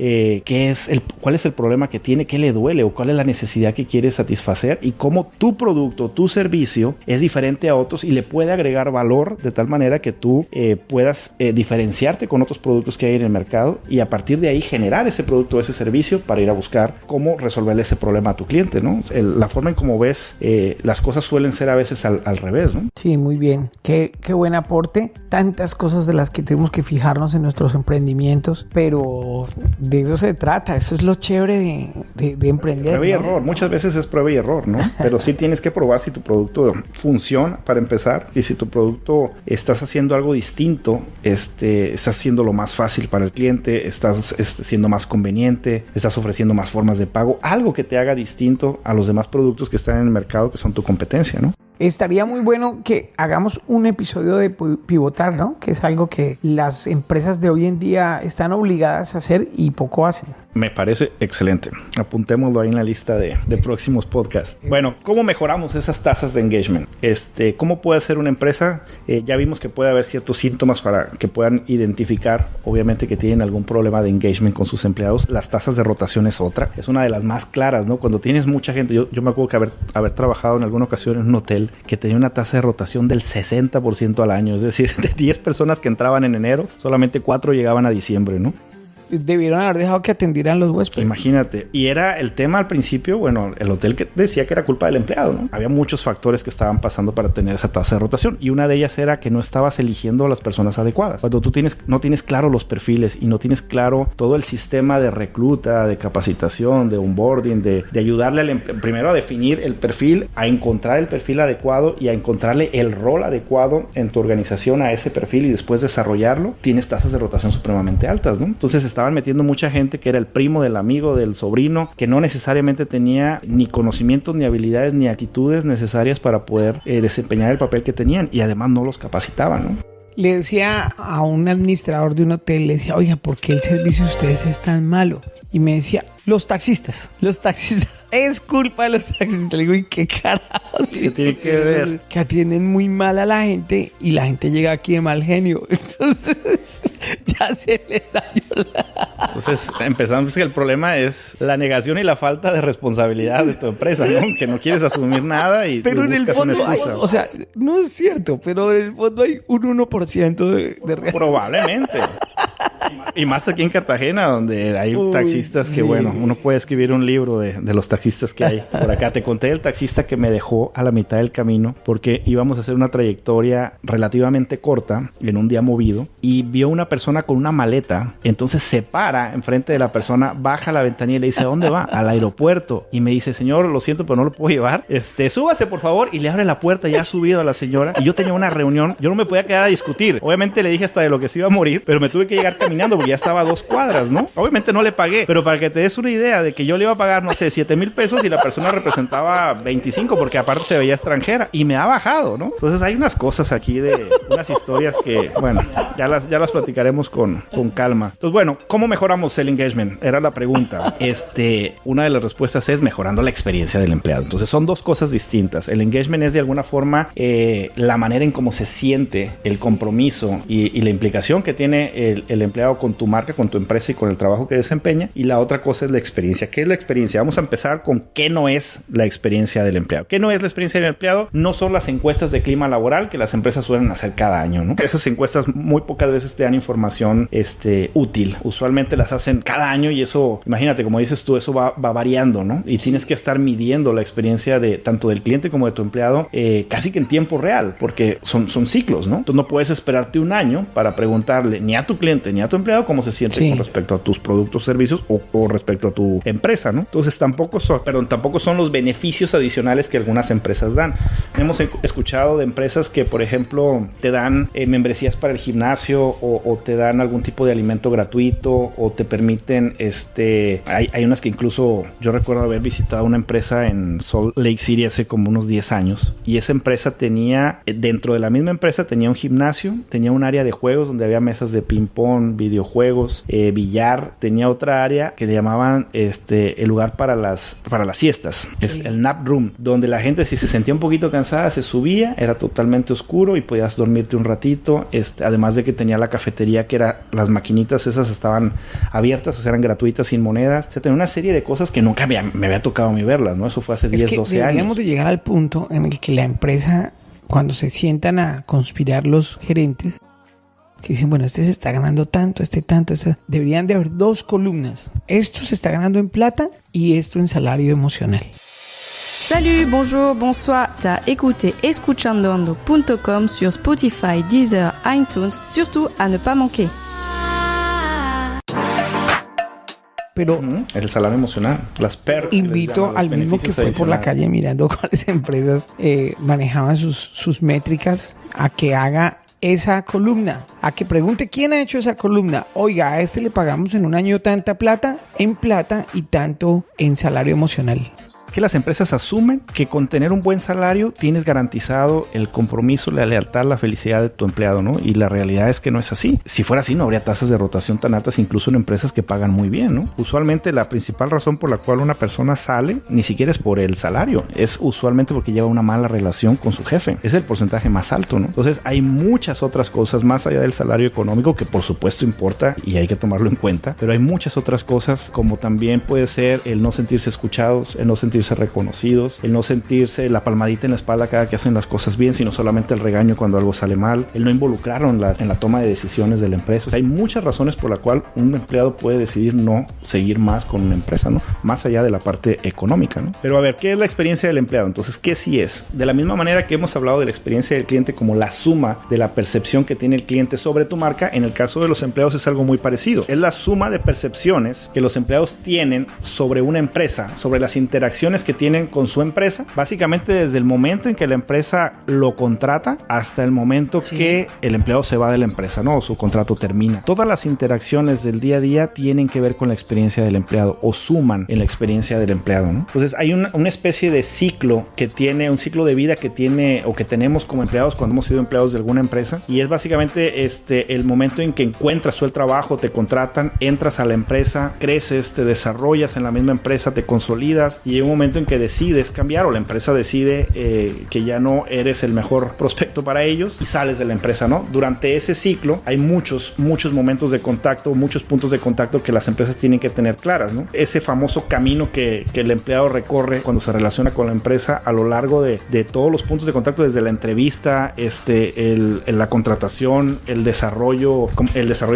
cuál es el problema que tiene, qué le duele o cuál es la necesidad que quiere satisfacer, y cómo tu producto, tu servicio es diferente a otros y le puede agregar valor de tal manera que tú puedas diferenciarte con otros productos que hay en el mercado, y a partir de ahí generar ese producto o ese servicio para ir a buscar cómo resolverle ese problema a tu cliente, ¿no? La forma en cómo ves las cosas suelen ser a veces al revés, ¿no? Sí, muy bien. Qué buen aporte. Tantas cosas de las que tenemos que fijarnos en nuestros emprendimientos, pero de eso se trata. Eso es lo chévere de emprender. Prueba y error. Muchas veces es prueba y error, ¿no? Pero sí tienes que probar si tu producto funciona para empezar, y si tu producto estás haciendo algo distinto, estás haciendo lo más fácil para el cliente, estás siendo más conveniente, estás ofreciendo más formas de pago, algo que te haga distinto a los demás productos que están en el mercado que son tu competencia, ¿no? estaría muy bueno que hagamos un episodio de pivotar, ¿no? Que es algo que las empresas de hoy en día están obligadas a hacer y poco hacen. Me parece excelente. Apuntémoslo ahí en la lista de próximos podcasts. Bueno, ¿cómo mejoramos esas tasas de engagement? ¿Cómo puede hacer una empresa? Ya vimos que puede haber ciertos síntomas para que puedan identificar, obviamente, que tienen algún problema de engagement con sus empleados. Las tasas de rotación es otra. Es una de las más claras, ¿no? Cuando tienes mucha gente, yo me acuerdo que haber trabajado en alguna ocasión en un hotel que tenía una tasa de rotación del 60% al año. Es decir, de 10 personas que entraban en enero, solamente 4 llegaban a diciembre, ¿no? Debieron haber dejado que atendieran los huéspedes. Imagínate. Y era el tema al principio, bueno, el hotel que decía que era culpa del empleado, ¿no? Había muchos factores que estaban pasando para tener esa tasa de rotación. Y una de ellas era que no estabas eligiendo a las personas adecuadas. Cuando tú no tienes claro los perfiles y no tienes claro todo el sistema de recluta, de capacitación, de onboarding, de ayudarle al primero a definir el perfil, a encontrar el perfil adecuado y a encontrarle el rol adecuado en tu organización a ese perfil y después desarrollarlo, tienes tasas de rotación supremamente altas, ¿no? Entonces estaban metiendo mucha gente que era el primo del amigo, del sobrino, que no necesariamente tenía ni conocimientos, ni habilidades, ni actitudes necesarias para poder desempeñar el papel que tenían y además no los capacitaban, ¿no? Le decía a un administrador de un hotel, le decía, oiga, ¿por qué el servicio de ustedes es tan malo? Y me decía, los taxistas, es culpa de los taxistas. Le digo, ¿y qué carajos? ¿Qué tiene que ver? Que atienden muy mal a la gente y la gente llega aquí de mal genio. Entonces, ya se les dañó Entonces, empezamos que el problema es la negación y la falta de responsabilidad de tu empresa, ¿no? Que no quieres asumir nada y pero en el fondo una excusa. o sea, no es cierto, pero en el fondo hay un 1% de realidad. Probablemente. Y más aquí en Cartagena, donde hay taxistas que, bueno, uno puede escribir un libro de los taxistas que hay por acá. Te conté del taxista que me dejó a la mitad del camino porque íbamos a hacer una trayectoria relativamente corta en un día movido y vio una persona con una maleta. Entonces se para enfrente de la persona, baja la ventanilla y le dice, ¿a dónde va? Al aeropuerto. Y me dice, señor, lo siento, pero no lo puedo llevar. Súbase, por favor. Y le abre la puerta, ya ha subido a la señora. Y yo tenía una reunión, yo no me podía quedar a discutir. Obviamente le dije hasta de lo que se iba a morir, pero me tuve que llegar caminando porque ya estaba a 2 cuadras, ¿no? Obviamente no le pagué, pero para que te des una idea de que yo le iba a pagar, no sé, 7,000 pesos y la persona representaba 25 porque aparte se veía extranjera y me ha bajado, ¿no? Entonces hay unas cosas aquí de unas historias que, bueno, ya las platicaremos con calma. Entonces, bueno, ¿cómo mejoramos el engagement? Era la pregunta. Una de las respuestas es mejorando la experiencia del empleado. Entonces son 2 cosas distintas. El engagement es de alguna forma la manera en cómo se siente el compromiso y la implicación que tiene el empleado con tu marca, con tu empresa y con el trabajo que desempeña. Y la otra cosa es la experiencia. ¿Qué es la experiencia? Vamos a empezar con qué no es la experiencia del empleado. ¿Qué no es la experiencia del empleado? No son las encuestas de clima laboral que las empresas suelen hacer cada año, ¿no? Esas encuestas muy pocas veces te dan información útil. Usualmente las hacen cada año y eso, imagínate, como dices tú, eso va variando, ¿no? Y tienes que estar midiendo la experiencia de tanto del cliente como de tu empleado casi que en tiempo real, porque son ciclos, ¿no? Entonces no puedes esperarte un año para preguntarle ni a tu cliente ni a tu empleado cómo se siente con respecto a tus productos, servicios o respecto a tu empresa, ¿no? Entonces tampoco son los beneficios adicionales que algunas empresas dan. Hemos escuchado de empresas que, por ejemplo, te dan membresías para el gimnasio o te dan algún tipo de alimento gratuito o te permiten, hay unas que incluso yo recuerdo haber visitado una empresa en Salt Lake City hace como unos 10 años y esa empresa tenía, dentro de la misma empresa tenía un gimnasio, tenía un área de juegos donde había mesas de ping pong, videojuegos, billar, tenía otra área que le llamaban el lugar para las siestas, es el nap room, donde la gente si se sentía un poquito cansada se subía, era totalmente oscuro y podías dormirte un ratito, además de que tenía la cafetería que era, las maquinitas esas estaban abiertas, o sea, eran gratuitas sin monedas, o sea, tenía una serie de cosas que nunca me había tocado a mí verlas, ¿no? Eso fue hace 10, 12 años. Deberíamos de llegar al punto en el que la empresa, cuando se sientan a conspirar los gerentes, que dicen, bueno, se está ganando tanto, tanto, deberían de haber 2 columnas. Esto se está ganando en plata y esto en salario emocional. Salut, bonjour, bonsoir. T'as écouté escuchandoando.com sur Spotify, Deezer, iTunes, surtout à ne pas manquer. Pero el salario emocional, las perks. Invito al mismo que fue por la calle mirando cuáles empresas manejaban sus métricas a que haga esa columna, a que pregunte quién ha hecho esa columna. Oiga, a le pagamos en un año tanta plata en plata y tanto en salario emocional. que las empresas asumen que con tener un buen salario tienes garantizado el compromiso, la lealtad, la felicidad de tu empleado, ¿no? Y la realidad es que no es así. Si fuera así, no habría tasas de rotación tan altas, incluso en empresas que pagan muy bien, ¿no? Usualmente la principal razón por la cual una persona sale ni siquiera es por el salario, es usualmente porque lleva una mala relación con su jefe. Es el porcentaje más alto, ¿no? Entonces hay muchas otras cosas más allá del salario económico que por supuesto importa y hay que tomarlo en cuenta, pero hay muchas otras cosas como también puede ser el no sentirse escuchados, el no sentirse reconocidos, el no sentirse la palmadita en la espalda cada que hacen las cosas bien, sino solamente el regaño cuando algo sale mal, el no involucrarlo en la toma de decisiones de la empresa. O sea, hay muchas razones por la cual un empleado puede decidir no seguir más con una empresa, ¿no? Más allá de la parte económica, ¿no? Pero a ver, ¿qué es la experiencia del empleado? Entonces, ¿qué sí es? De la misma manera que hemos hablado de la experiencia del cliente como la suma de la percepción que tiene el cliente sobre tu marca, en el caso de los empleados es algo muy parecido. Es la suma de percepciones que los empleados tienen sobre una empresa, sobre las interacciones que tienen con su empresa, básicamente desde el momento en que la empresa lo contrata hasta el momento que el empleado se va de la empresa, ¿no? O su contrato termina. Todas las interacciones del día a día tienen que ver con la experiencia del empleado o suman en la experiencia del empleado, ¿no? Entonces hay una especie de ciclo que tiene, un ciclo de vida que tiene o que tenemos como empleados cuando hemos sido empleados de alguna empresa, y es básicamente el momento en que encuentras tú el trabajo, te contratan, entras a la empresa, creces, te desarrollas en la misma empresa, te consolidas y hay un momento en que decides cambiar o la empresa decide que ya no eres el mejor prospecto para ellos y sales de la empresa, ¿no? Durante ese ciclo hay muchos momentos de contacto, muchos puntos de contacto que las empresas tienen que tener claras, ¿no? Ese famoso camino que el empleado recorre cuando se relaciona con la empresa a lo largo de todos los puntos de contacto, desde la entrevista, la contratación, el desarrollo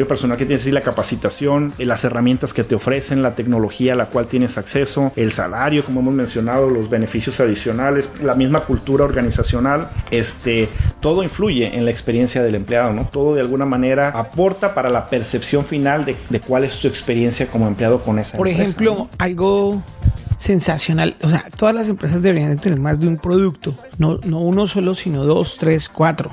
personal que tienes y la capacitación, las herramientas que te ofrecen, la tecnología a la cual tienes acceso, el salario, como hemos mencionado, los beneficios adicionales, la misma cultura organizacional, todo influye en la experiencia del empleado, ¿no? Todo de alguna manera aporta para la percepción final de cuál es tu experiencia como empleado con esa Por empresa, ejemplo, ¿no? algo sensacional, o sea, todas las empresas deberían de tener más de un producto, no uno solo, sino 2, 3, 4.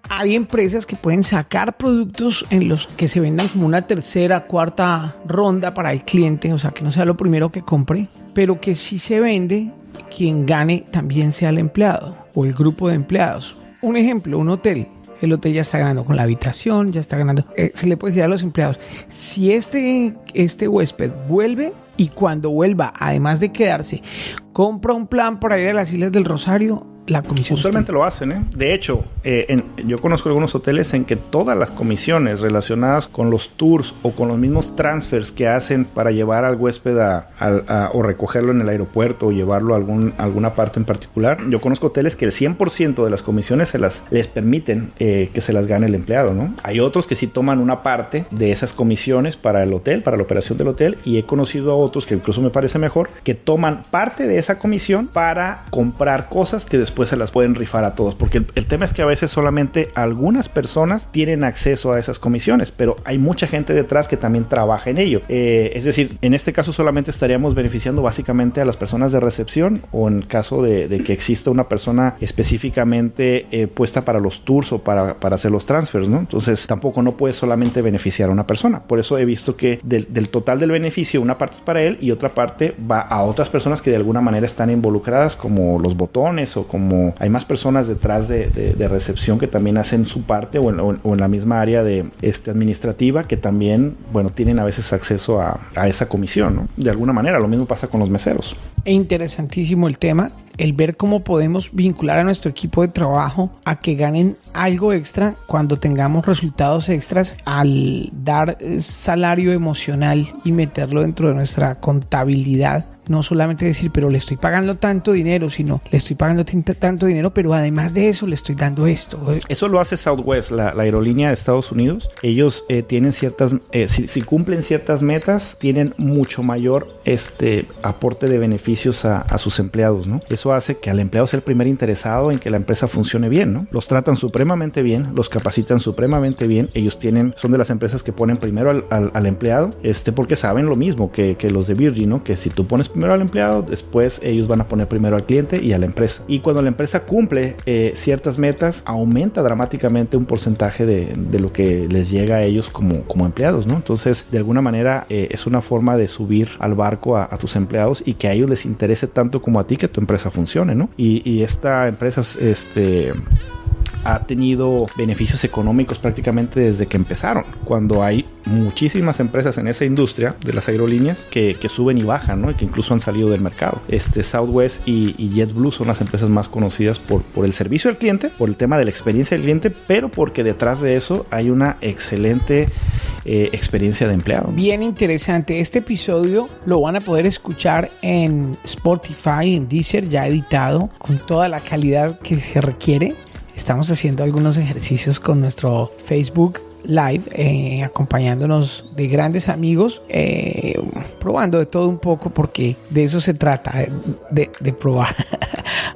Hay empresas que pueden sacar productos en los que se vendan como una tercera, cuarta ronda para el cliente, o sea, que no sea lo primero que compre, pero que si se vende, quien gane también sea el empleado o el grupo de empleados. Un ejemplo, un hotel. El hotel ya está ganando con la habitación, ya está ganando. Se le puede decir a los empleados, si este huésped vuelve y cuando vuelva, además de quedarse, compra un plan para ir a las Islas del Rosario, la comisión. Usualmente lo hacen, ¿eh? De hecho, yo conozco algunos hoteles en que todas las comisiones relacionadas con los tours o con los mismos transfers que hacen para llevar al huésped o recogerlo en el aeropuerto o llevarlo a alguna parte en particular, yo conozco hoteles que el 100% de las comisiones les permiten que se las gane el empleado, ¿no? Hay otros que sí toman una parte de esas comisiones para el hotel, para la operación del hotel, y he conocido a otros que incluso me parece mejor, que toman parte de esa comisión para comprar cosas que después se las pueden rifar a todos, porque el tema es que a veces solamente algunas personas tienen acceso a esas comisiones, pero hay mucha gente detrás que también trabaja en ello. Es decir, en este caso solamente estaríamos beneficiando básicamente a las personas de recepción, o en caso de que exista una persona específicamente puesta para los tours o para hacer los transfers, ¿no? Entonces tampoco no puede solamente beneficiar a una persona. Por eso he visto que del total del beneficio, una parte es para él y otra parte va a otras personas que de alguna manera están involucradas, como los botones, o como hay más personas detrás de recepción que también hacen su parte, o en la misma área de administrativa, que también, bueno, tienen a veces acceso a esa comisión, ¿no? De alguna manera. Lo mismo pasa con los meseros. Interesantísimo el tema, el ver cómo podemos vincular a nuestro equipo de trabajo a que ganen algo extra cuando tengamos resultados extras, al dar salario emocional y meterlo dentro de nuestra contabilidad. No solamente decir, pero le estoy pagando tanto dinero, sino le estoy pagando tanto dinero, pero además de eso le estoy dando esto. Eso lo hace Southwest, la aerolínea de Estados Unidos. Ellos tienen ciertas, si cumplen ciertas metas, tienen mucho mayor aporte de beneficios a sus empleados, ¿no? Eso hace que al empleado sea el primer interesado en que la empresa funcione bien, ¿no? Los tratan supremamente bien, los capacitan supremamente bien. Ellos son de las empresas que ponen primero al empleado, porque saben lo mismo que los de Virgin, ¿no? Que si tú pones primero al empleado, después ellos van a poner primero al cliente y a la empresa. Y cuando la empresa cumple ciertas metas, aumenta dramáticamente un porcentaje de lo que les llega a ellos como empleados, ¿no? Entonces, de alguna manera, es una forma de subir al barco a tus empleados y que a ellos les interese tanto como a ti que tu empresa funcione, ¿no? Y esta empresa ha tenido beneficios económicos prácticamente desde que empezaron, cuando hay muchísimas empresas en esa industria de las aerolíneas que suben y bajan, ¿no? Y que incluso han salido del mercado. Southwest y JetBlue son las empresas más conocidas por el servicio al cliente, por el tema de la experiencia del cliente, pero porque detrás de eso hay una excelente experiencia de empleado. Bien interesante. Este episodio lo van a poder escuchar en Spotify, en Deezer, ya editado, con toda la calidad que se requiere. Estamos haciendo algunos ejercicios con nuestro Facebook Live, acompañándonos de grandes amigos, probando de todo un poco, porque de eso se trata, de probar.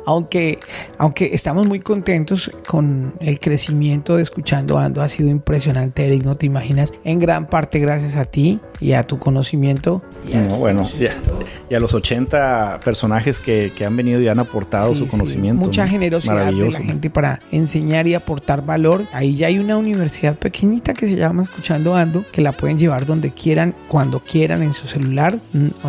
aunque estamos muy contentos con el crecimiento de Escuchando Ando. Ha sido impresionante, Eric, no te imaginas, en gran parte gracias a ti y a tu conocimiento. Y a los 80 personajes que han venido y han aportado su conocimiento. Mucha generosidad de la gente para enseñar y aportar valor. Ahí ya hay una universidad pequeñita que se llama Escuchando Ando, que la pueden llevar donde quieran, cuando quieran, en su celular,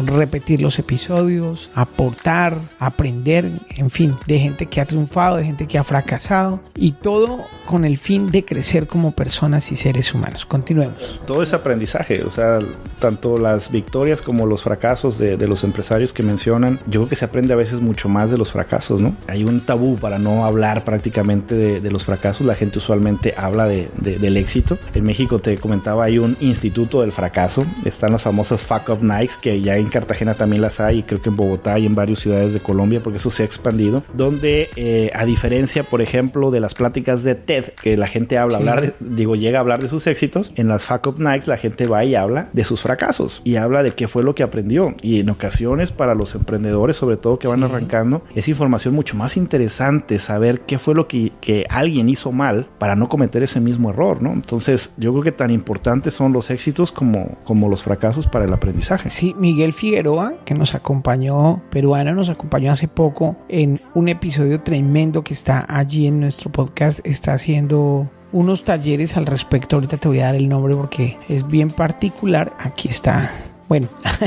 repetir los episodios, aportar, aprender, en fin, de gente que ha triunfado, de gente que ha fracasado, y todo con el fin de crecer como personas y seres humanos. Continuemos. Todo es aprendizaje, o sea, tanto las victorias como los fracasos de los empresarios que mencionan, yo creo que se aprende a veces mucho más de los fracasos, ¿no? Hay un tabú para no hablar prácticamente de los fracasos. La gente usualmente habla del éxito. En México, te comentaba, hay un instituto del fracaso. Están las famosas Fuck Up Nights, que ya en Cartagena también las hay, y creo que en Bogotá y en varias ciudades de Colombia, porque eso se ha expandido, donde a diferencia, por ejemplo, de las pláticas de TED, que la gente habla, llega a hablar de sus éxitos, en las Fuck Up Nights la gente va y habla de sus fracasos y habla de qué fue lo que aprendió. Y en ocasiones, para los emprendedores, sobre todo que van arrancando, es información mucho más interesante saber qué fue lo que alguien hizo mal para no cometer ese mismo error, ¿no? Entonces, yo creo que tan importantes son los éxitos como los fracasos para el aprendizaje. Sí, Miguel Figueroa, que nos acompañó, peruano, nos acompañó hace poco en un episodio tremendo que está allí en nuestro podcast. Está haciendo unos talleres al respecto. Ahorita te voy a dar el nombre porque es bien particular. Aquí está. Bueno,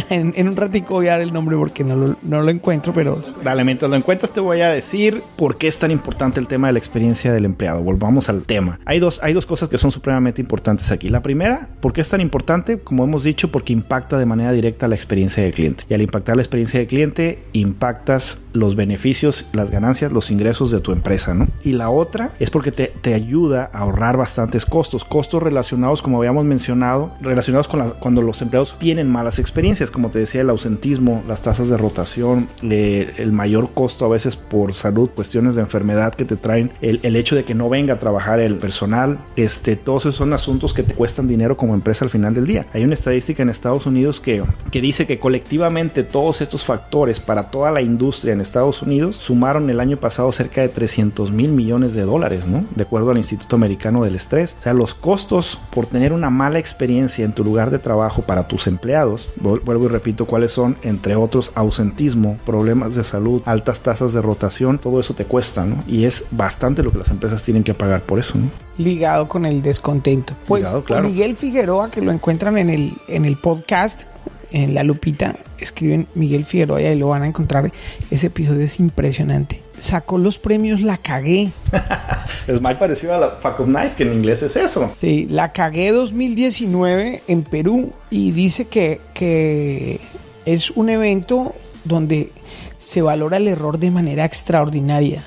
en un ratico voy a dar el nombre porque no lo encuentro, pero... Dale, mientras lo encuentras te voy a decir por qué es tan importante el tema de la experiencia del empleado. Volvamos al tema. Hay dos cosas que son supremamente importantes aquí. La primera, ¿por qué es tan importante? Como hemos dicho, porque impacta de manera directa la experiencia del cliente. Y al impactar la experiencia del cliente, impactas los beneficios, las ganancias, los ingresos de tu empresa, ¿no? Y la otra es porque te ayuda a ahorrar bastantes costos relacionados, como habíamos mencionado, relacionados con cuando los empleados tienen malas experiencias, como te decía, el ausentismo, las tasas de rotación, el mayor costo a veces por salud, cuestiones de enfermedad que te traen, el hecho de que no venga a trabajar el personal, todos esos son asuntos que te cuestan dinero como empresa al final del día. Hay una estadística en Estados Unidos que dice que colectivamente todos estos factores para toda la industria en Estados Unidos sumaron el año pasado cerca de $300 mil millones, ¿no? De acuerdo al Instituto Americano del Estrés. O sea, los costos por tener una mala experiencia en tu lugar de trabajo para tus empleados, vuelvo y repito cuáles son, entre otros, ausentismo, problemas de salud, altas tasas de rotación, todo eso te cuesta, ¿no? Y es bastante lo que las empresas tienen que pagar por eso, ¿no? Ligado con el descontento. Pues ligado, claro. Miguel Figueroa, que lo encuentran en el podcast, en La Lupita, escriben Miguel Figueroa y ahí lo van a encontrar. Ese episodio es impresionante. Sacó los premios La Cagué. Es muy parecido a la Fuck Up Nights, que en inglés es eso. Sí, La Cagué 2019 en Perú, y dice que es un evento donde se valora el error de manera extraordinaria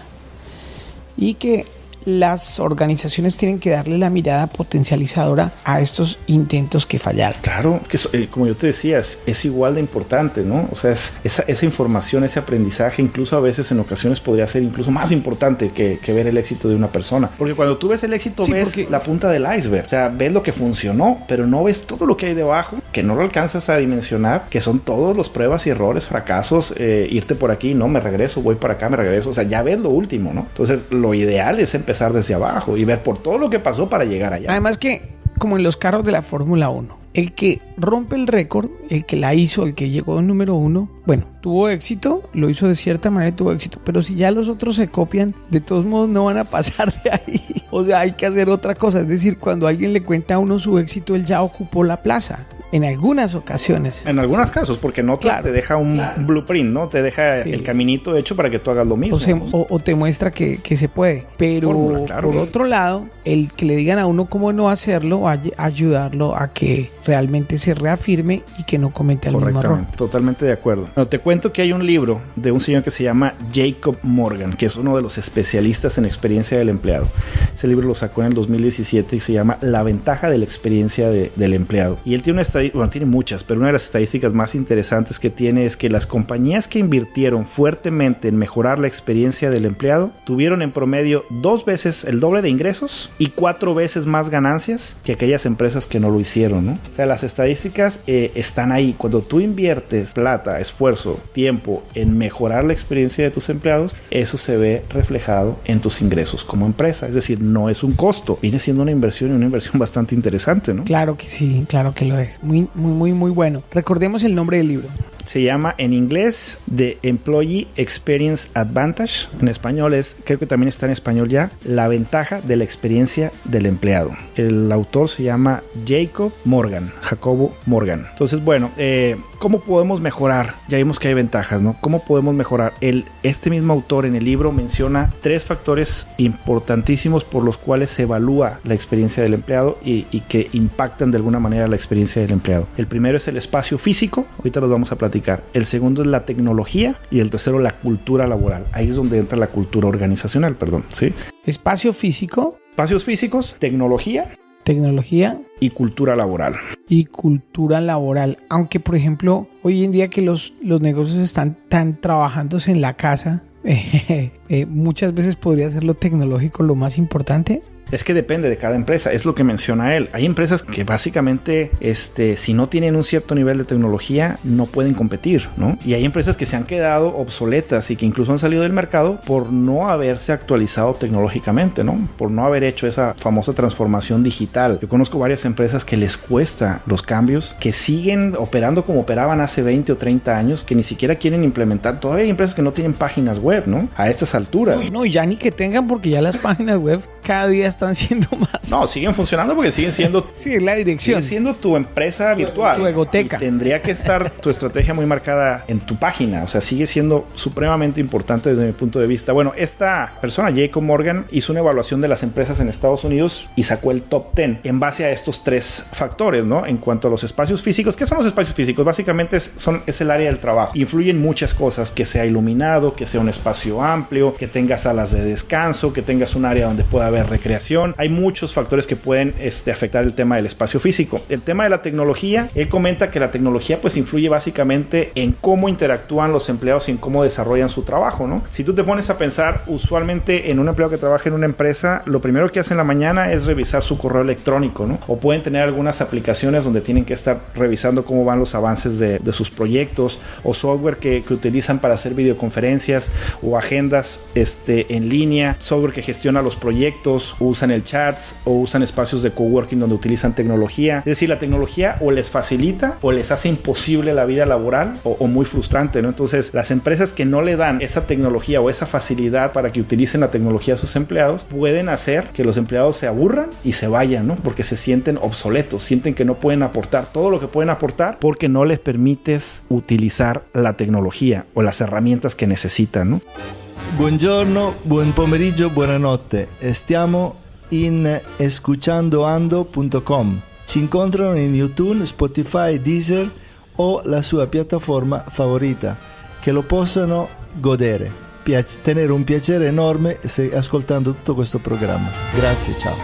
y que las organizaciones tienen que darle la mirada potencializadora a estos intentos que fallaron. Claro, que como yo te decía, es igual de importante, ¿no? O sea, esa información, ese aprendizaje, incluso a veces en ocasiones podría ser incluso más importante que ver el éxito de una persona. Porque cuando tú ves el éxito, ves la punta del iceberg. O sea, ves lo que funcionó, pero no ves todo lo que hay debajo, que no lo alcanzas a dimensionar, que son todos los pruebas y errores, fracasos, irte por aquí, no, me regreso, voy para acá, me regreso. O sea, ya ves lo último, ¿no? Entonces, lo ideal es empezar desde abajo y ver por todo lo que pasó para llegar allá. Además que, como en los carros de la Fórmula 1, el que rompe el récord, el que la hizo, el que llegó en número 1, bueno, tuvo éxito, lo hizo de cierta manera y tuvo éxito, pero si ya los otros se copian, de todos modos no van a pasar de ahí. O sea, hay que hacer otra cosa, es decir, cuando alguien le cuenta a uno su éxito, él ya ocupó la plaza. En algunas ocasiones. En algunos casos, porque en otras te deja un blueprint, ¿no? Te deja el caminito hecho para que tú hagas lo mismo. O te muestra que se puede. Pero por otro lado, el que le digan a uno cómo no hacerlo va a ayudarlo a que realmente se reafirme y que no cometa el mismo error. Totalmente de acuerdo. Bueno, te cuento que hay un libro de un señor que se llama Jacob Morgan, que es uno de los especialistas en experiencia del empleado. Ese libro lo sacó en el 2017 y se llama La ventaja de la experiencia del empleado. Y él tiene tiene muchas, pero una de las estadísticas más interesantes que tiene es que las compañías que invirtieron fuertemente en mejorar la experiencia del empleado tuvieron en promedio 2 veces el doble de ingresos y 4 veces más ganancias que aquellas empresas que no lo hicieron, ¿no? O sea, las estadísticas están ahí. Cuando tú inviertes plata, esfuerzo, tiempo en mejorar la experiencia de tus empleados, eso se ve reflejado en tus ingresos como empresa. Es decir, no es un costo, viene siendo una inversión y una inversión bastante interesante, ¿no? Claro que sí, claro que lo es. Muy bueno. Recordemos el nombre del libro. Se llama en inglés The Employee Experience Advantage. En español creo que también está en español ya, La ventaja de la experiencia del empleado. El autor se llama Jacobo Morgan. Entonces, bueno, ¿cómo podemos mejorar? Ya vimos que hay ventajas, ¿no? ¿Cómo podemos mejorar? Este mismo autor en el libro menciona 3 factores importantísimos por los cuales se evalúa la experiencia del empleado y que impactan de alguna manera la experiencia del empleado. El primero es el espacio físico, ahorita los vamos a platicar. El segundo es la tecnología y el tercero la cultura laboral. Ahí es donde entra la cultura organizacional, ¿sí? Espacio físico. Espacios físicos, tecnología y cultura laboral. Aunque, por ejemplo, hoy en día que los negocios están tan trabajándose en la casa, muchas veces podría ser lo tecnológico lo más importante. Es que depende de cada empresa, es lo que menciona él. Hay empresas que básicamente, si no tienen un cierto nivel de tecnología, no pueden competir, ¿no? Y hay empresas que se han quedado obsoletas y que incluso han salido del mercado por no haberse actualizado tecnológicamente, ¿no? Por no haber hecho esa famosa transformación digital. Yo conozco varias empresas que les cuesta los cambios, que siguen operando como operaban hace 20 o 30 años, que ni siquiera quieren implementar. Todavía hay empresas que no tienen páginas web, ¿no? A estas alturas. No, ya ni que tengan, porque ya las páginas web cada día están siendo más. No, siguen funcionando porque siguen siendo... Sí, es la dirección. Sigue siendo tu empresa virtual. Tu egoteca. Y tendría que estar tu estrategia muy marcada en tu página. O sea, sigue siendo supremamente importante desde mi punto de vista. Bueno, esta persona, Jacob Morgan, hizo una evaluación de las empresas en Estados Unidos y sacó el top 10 en base a estos 3 factores, ¿no? En cuanto a los espacios físicos. ¿Qué son los espacios físicos? Básicamente es el área del trabajo. Influyen muchas cosas. Que sea iluminado, que sea un espacio amplio, que tengas salas de descanso, que tengas un área donde pueda haber recreación. Hay muchos factores que pueden afectar el tema del espacio físico. El tema de la tecnología, él comenta que la tecnología pues influye básicamente en cómo interactúan los empleados y en cómo desarrollan su trabajo, ¿no? Si tú te pones a pensar usualmente en un empleado que trabaja en una empresa, lo primero que hace en la mañana es revisar su correo electrónico, ¿no? O pueden tener algunas aplicaciones donde tienen que estar revisando cómo van los avances de sus proyectos, o software que utilizan para hacer videoconferencias o agendas en línea, software que gestiona los proyectos, usan el chats o usan espacios de coworking donde utilizan tecnología. Es decir, la tecnología o les facilita o les hace imposible la vida laboral o muy frustrante, ¿no? Entonces, las empresas que no le dan esa tecnología o esa facilidad para que utilicen la tecnología a sus empleados, pueden hacer que los empleados se aburran y se vayan, ¿no? Porque se sienten obsoletos, sienten que no pueden aportar todo lo que pueden aportar porque no les permites utilizar la tecnología o las herramientas que necesitan, ¿no? Buongiorno, buon pomeriggio, buonanotte. Stiamo in escuchandoando.com. Ci incontrano in YouTube, Spotify, Deezer o la sua piattaforma favorita, che lo possano godere. Tenere un piacere enorme ascoltando tutto questo programma. Grazie, ciao.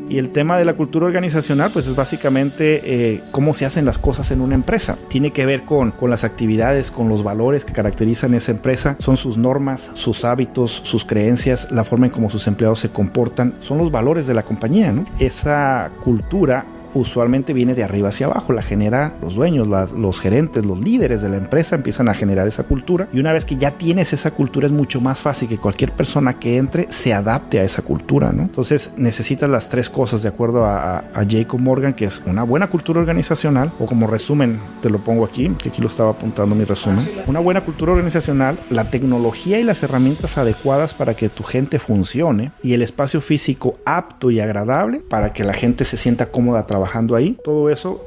Y el tema de la cultura organizacional, pues es básicamente cómo se hacen las cosas en una empresa. Tiene que ver con las actividades, con los valores que caracterizan esa empresa. Son sus normas, sus hábitos, sus creencias, la forma en cómo sus empleados se comportan. Son los valores de la compañía, ¿no? Esa cultura usualmente viene de arriba hacia abajo, la genera los dueños, los gerentes, los líderes de la empresa empiezan a generar esa cultura, y una vez que ya tienes esa cultura es mucho más fácil que cualquier persona que entre se adapte a esa cultura, ¿no? Entonces necesitas las tres cosas de acuerdo a Jacob Morgan, que es una buena cultura organizacional, o como resumen te lo pongo aquí, que aquí lo estaba apuntando mi resumen, una buena cultura organizacional, la tecnología y las herramientas adecuadas para que tu gente funcione, y el espacio físico apto y agradable para que la gente se sienta cómoda trabajando ahí. Todo eso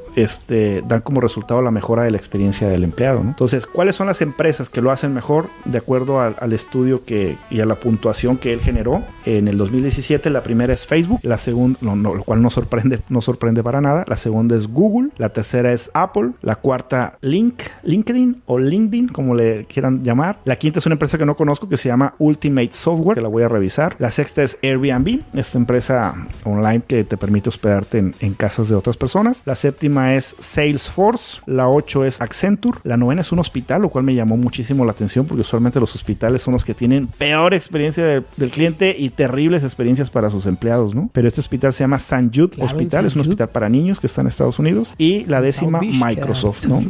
dan como resultado la mejora de la experiencia del empleado, ¿no? Entonces, ¿cuáles son las empresas que lo hacen mejor? De acuerdo al estudio y a la puntuación que él generó en el 2017, la primera es Facebook, la segunda, lo cual no sorprende para nada, la segunda es Google, la tercera es Apple, la cuarta LinkedIn o LinkedIn, como le quieran llamar, la quinta es una empresa que no conozco que se llama Ultimate Software, que la voy a revisar, la sexta es Airbnb, esta empresa online que te permite hospedarte en casas de otras personas, la séptima es Salesforce, la 8 es Accenture, la 9 es un hospital, lo cual me llamó muchísimo la atención porque usualmente los hospitales son los que tienen peor experiencia del cliente y terribles experiencias para sus empleados, ¿no? Pero este hospital se llama St. Jude Hospital, es un hospital para niños que está en Estados Unidos, y la décima Microsoft, ¿no?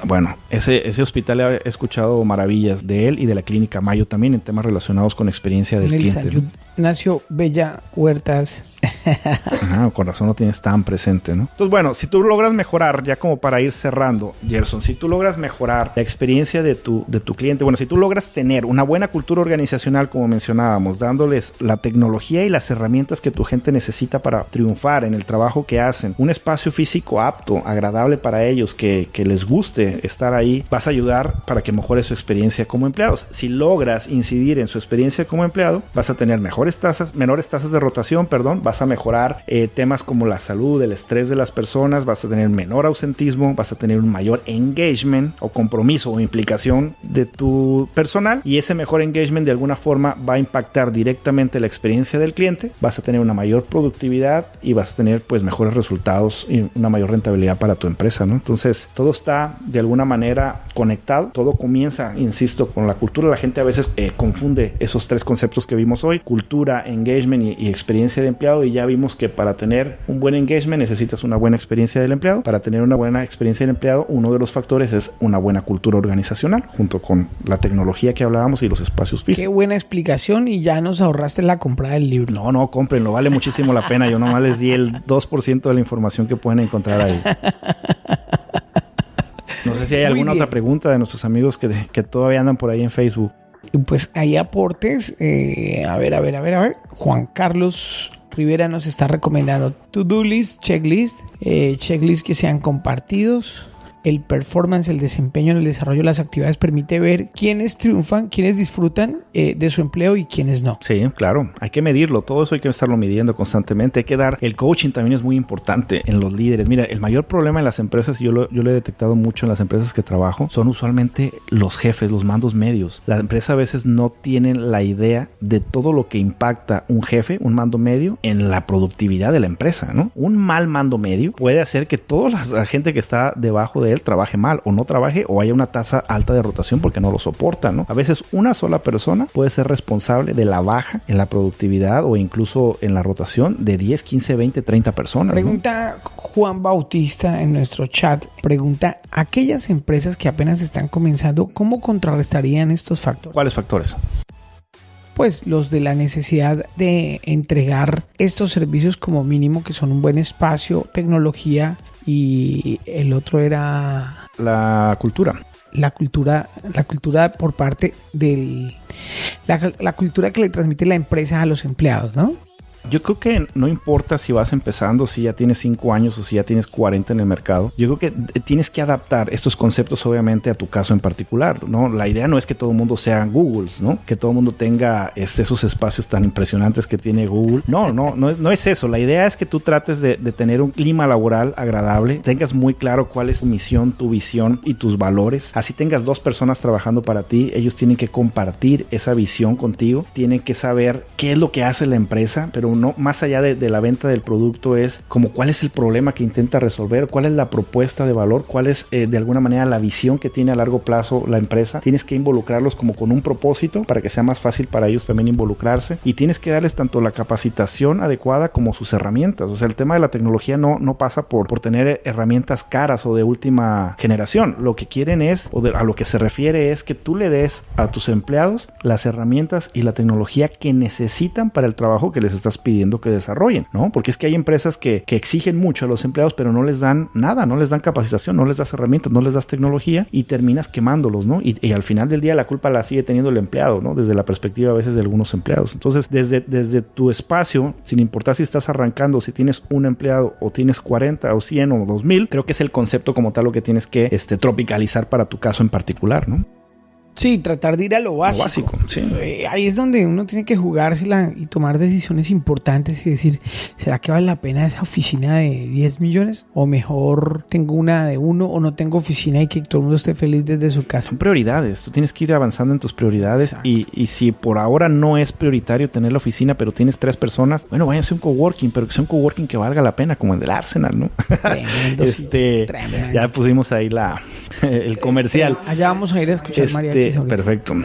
Bueno, ese hospital he escuchado maravillas de él y de la clínica Mayo también en temas relacionados con experiencia del cliente, ¿no? Ignacio Bella Huertas. Ajá, con razón lo tienes tan presente, ¿no? Entonces, bueno, si tú logras mejorar, ya como para ir cerrando, Gerson, si tú logras mejorar la experiencia de tu cliente, bueno, si tú logras tener una buena cultura organizacional, como mencionábamos, dándoles la tecnología y las herramientas que tu gente necesita para triunfar en el trabajo que hacen, un espacio físico apto, agradable para ellos, que les guste estar ahí, vas a ayudar para que mejore su experiencia como empleados. Si logras incidir en su experiencia como empleado, vas a tener menores tasas de rotación, vas a mejorar temas como la salud, el estrés de las personas, vas a tener menor ausentismo, vas a tener un mayor engagement o compromiso o implicación de tu personal, y ese mejor engagement de alguna forma va a impactar directamente la experiencia del cliente, vas a tener una mayor productividad y vas a tener pues mejores resultados y una mayor rentabilidad para tu empresa, ¿no? Entonces todo está de alguna manera conectado, todo comienza, insisto, con la cultura. La gente a veces confunde esos tres conceptos que vimos hoy: cultura, engagement y experiencia de empleado, y ya vimos que para tener un buen engagement necesitas una buena experiencia del empleado. Para tener una buena experiencia del empleado, uno de los factores es una buena cultura organizacional, junto con la tecnología que hablábamos y los espacios físicos. Qué buena explicación, y ya nos ahorraste la compra del libro. No, cómprenlo, vale muchísimo la pena. Yo nomás les di el 2% de la información que pueden encontrar ahí. No sé si hay alguna otra pregunta de nuestros amigos que todavía andan por ahí en Facebook. Pues hay aportes. A ver. Juan Carlos Rivera nos está recomendando to-do list, checklist que sean compartidos. El performance, el desempeño en el desarrollo de las actividades permite ver quiénes triunfan, quiénes disfrutan de su empleo y quiénes no. Sí, claro. Hay que medirlo. Todo eso hay que estarlo midiendo constantemente. Hay que dar... El coaching también es muy importante en los líderes. Mira, el mayor problema en las empresas, yo lo he detectado mucho en las empresas que trabajo, son usualmente los jefes, los mandos medios. La empresa a veces no tienen la idea de todo lo que impacta un jefe, un mando medio, en la productividad de la empresa, ¿no? Un mal mando medio puede hacer que toda la gente que está debajo de él trabaje mal o no trabaje, o haya una tasa alta de rotación porque no lo soporta, ¿no? A veces una sola persona puede ser responsable de la baja en la productividad o incluso en la rotación de 10, 15, 20, 30 personas. Pregunta, ¿no? Juan Bautista en nuestro chat, pregunta, aquellas empresas que apenas están comenzando, ¿cómo contrarrestarían estos factores? ¿Cuáles factores? Pues los de la necesidad de entregar estos servicios como mínimo, que son un buen espacio, tecnología, y el otro era la cultura. La cultura por parte del... La cultura que le transmite la empresa a los empleados, ¿no? Yo creo que no importa si vas empezando, si ya tienes 5 años o si ya tienes 40 en el mercado. Yo creo que tienes que adaptar estos conceptos obviamente a tu caso en particular, ¿no? La idea no es que todo el mundo sea Googles, ¿no? Que todo el mundo tenga esos espacios tan impresionantes que tiene Google. No es eso. La idea es que tú trates de tener un clima laboral agradable, tengas muy claro cuál es tu misión, tu visión y tus valores. Así tengas 2 personas trabajando para ti, ellos tienen que compartir esa visión contigo, tienen que saber qué es lo que hace la empresa, pero no más allá de la venta del producto, es como cuál es el problema que intenta resolver, cuál es la propuesta de valor, cuál es de alguna manera la visión que tiene a largo plazo la empresa. Tienes que involucrarlos como con un propósito para que sea más fácil para ellos también involucrarse, y tienes que darles tanto la capacitación adecuada como sus herramientas. O sea, el tema de la tecnología no pasa por tener herramientas caras o de última generación. Lo que quieren es, a lo que se refiere es que tú le des a tus empleados las herramientas y la tecnología que necesitan para el trabajo que les estás pidiendo que desarrollen, ¿no? Porque es que hay empresas que exigen mucho a los empleados, pero no les dan nada, no les dan capacitación, no les das herramientas, no les das tecnología, y terminas quemándolos, ¿no? Y al final del día la culpa la sigue teniendo el empleado, ¿no? Desde la perspectiva a veces de algunos empleados. Entonces, desde tu espacio, sin importar si estás arrancando, si tienes un empleado o tienes 40 o 100 o 2000, creo que es el concepto como tal lo que tienes que tropicalizar para tu caso en particular, ¿no? Sí, tratar de ir a lo básico. Sí. Ahí es donde uno tiene que jugársela y tomar decisiones importantes y decir, ¿será que vale la pena esa oficina de 10 millones? O mejor tengo una de 1, o no tengo oficina y que todo el mundo esté feliz desde su casa. Son prioridades. Tú tienes que ir avanzando en tus prioridades. Y si por ahora no es prioritario tener la oficina, pero tienes 3 personas, bueno, váyanse a un coworking, pero que sea un coworking que valga la pena, como el del Arsenal, ¿no? Tremendo, tremendo. Ya pusimos ahí el comercial. Allá vamos a ir a escuchar mariachi. Perfecto.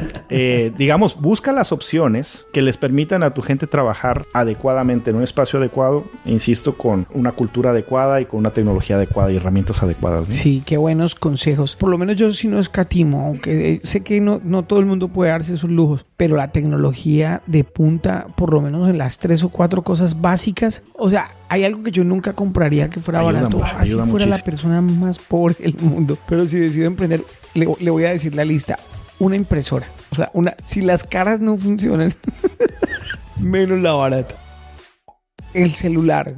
Digamos, busca las opciones que les permitan a tu gente trabajar adecuadamente en un espacio adecuado, insisto, con una cultura adecuada y con una tecnología adecuada y herramientas adecuadas, ¿no? Sí, qué buenos consejos. Por lo menos yo sí no escatimo, aunque sé que no todo el mundo puede darse esos lujos, pero la tecnología de punta, por lo menos en las 3 o 4 cosas básicas, o sea, hay algo que yo nunca compraría que fuera barato. Así fuera muchísimo. La persona más pobre del mundo. Pero si decido emprender, le voy a decir la lista. Una impresora. O sea, si las caras no funcionan, menos la barata. El celular.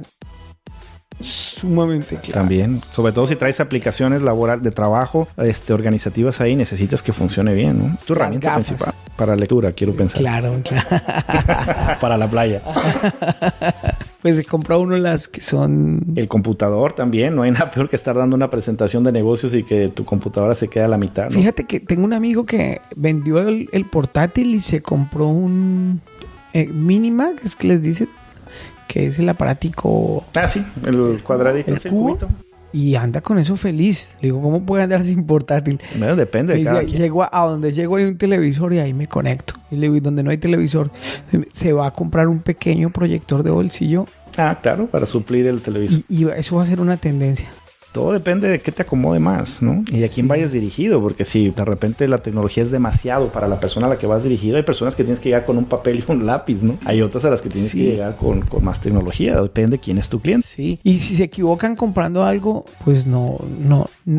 Sumamente claro. También, sobre todo si traes aplicaciones de trabajo, organizativas ahí, necesitas que funcione bien, ¿no? Es tu herramienta principal para lectura, quiero pensar. Claro. Para la playa. Pues se compra uno las que son... El computador también. No hay nada peor que estar dando una presentación de negocios y que tu computadora se quede a la mitad, ¿no? Fíjate que tengo un amigo que vendió el portátil y se compró un Minimac, es que les dice que es el aparatico... Ah, sí, el cuadradito, el cubito. Y anda con eso feliz. Le digo, ¿cómo puede andar sin portátil? Bueno, depende de cada quien. Llego a donde llego hay un televisor y ahí me conecto. Y le digo, donde no hay televisor, se va a comprar un pequeño proyector de bolsillo. Ah, claro, para suplir el televisor. Y eso va a ser una tendencia. Todo depende de qué te acomode más, ¿no? Y de quién vayas dirigido, porque si de repente la tecnología es demasiado para la persona a la que vas dirigido, hay personas que tienes que llegar con un papel y un lápiz, ¿no? Hay otras a las que tienes que llegar con más tecnología, depende de quién es tu cliente. Sí, y si se equivocan comprando algo, pues no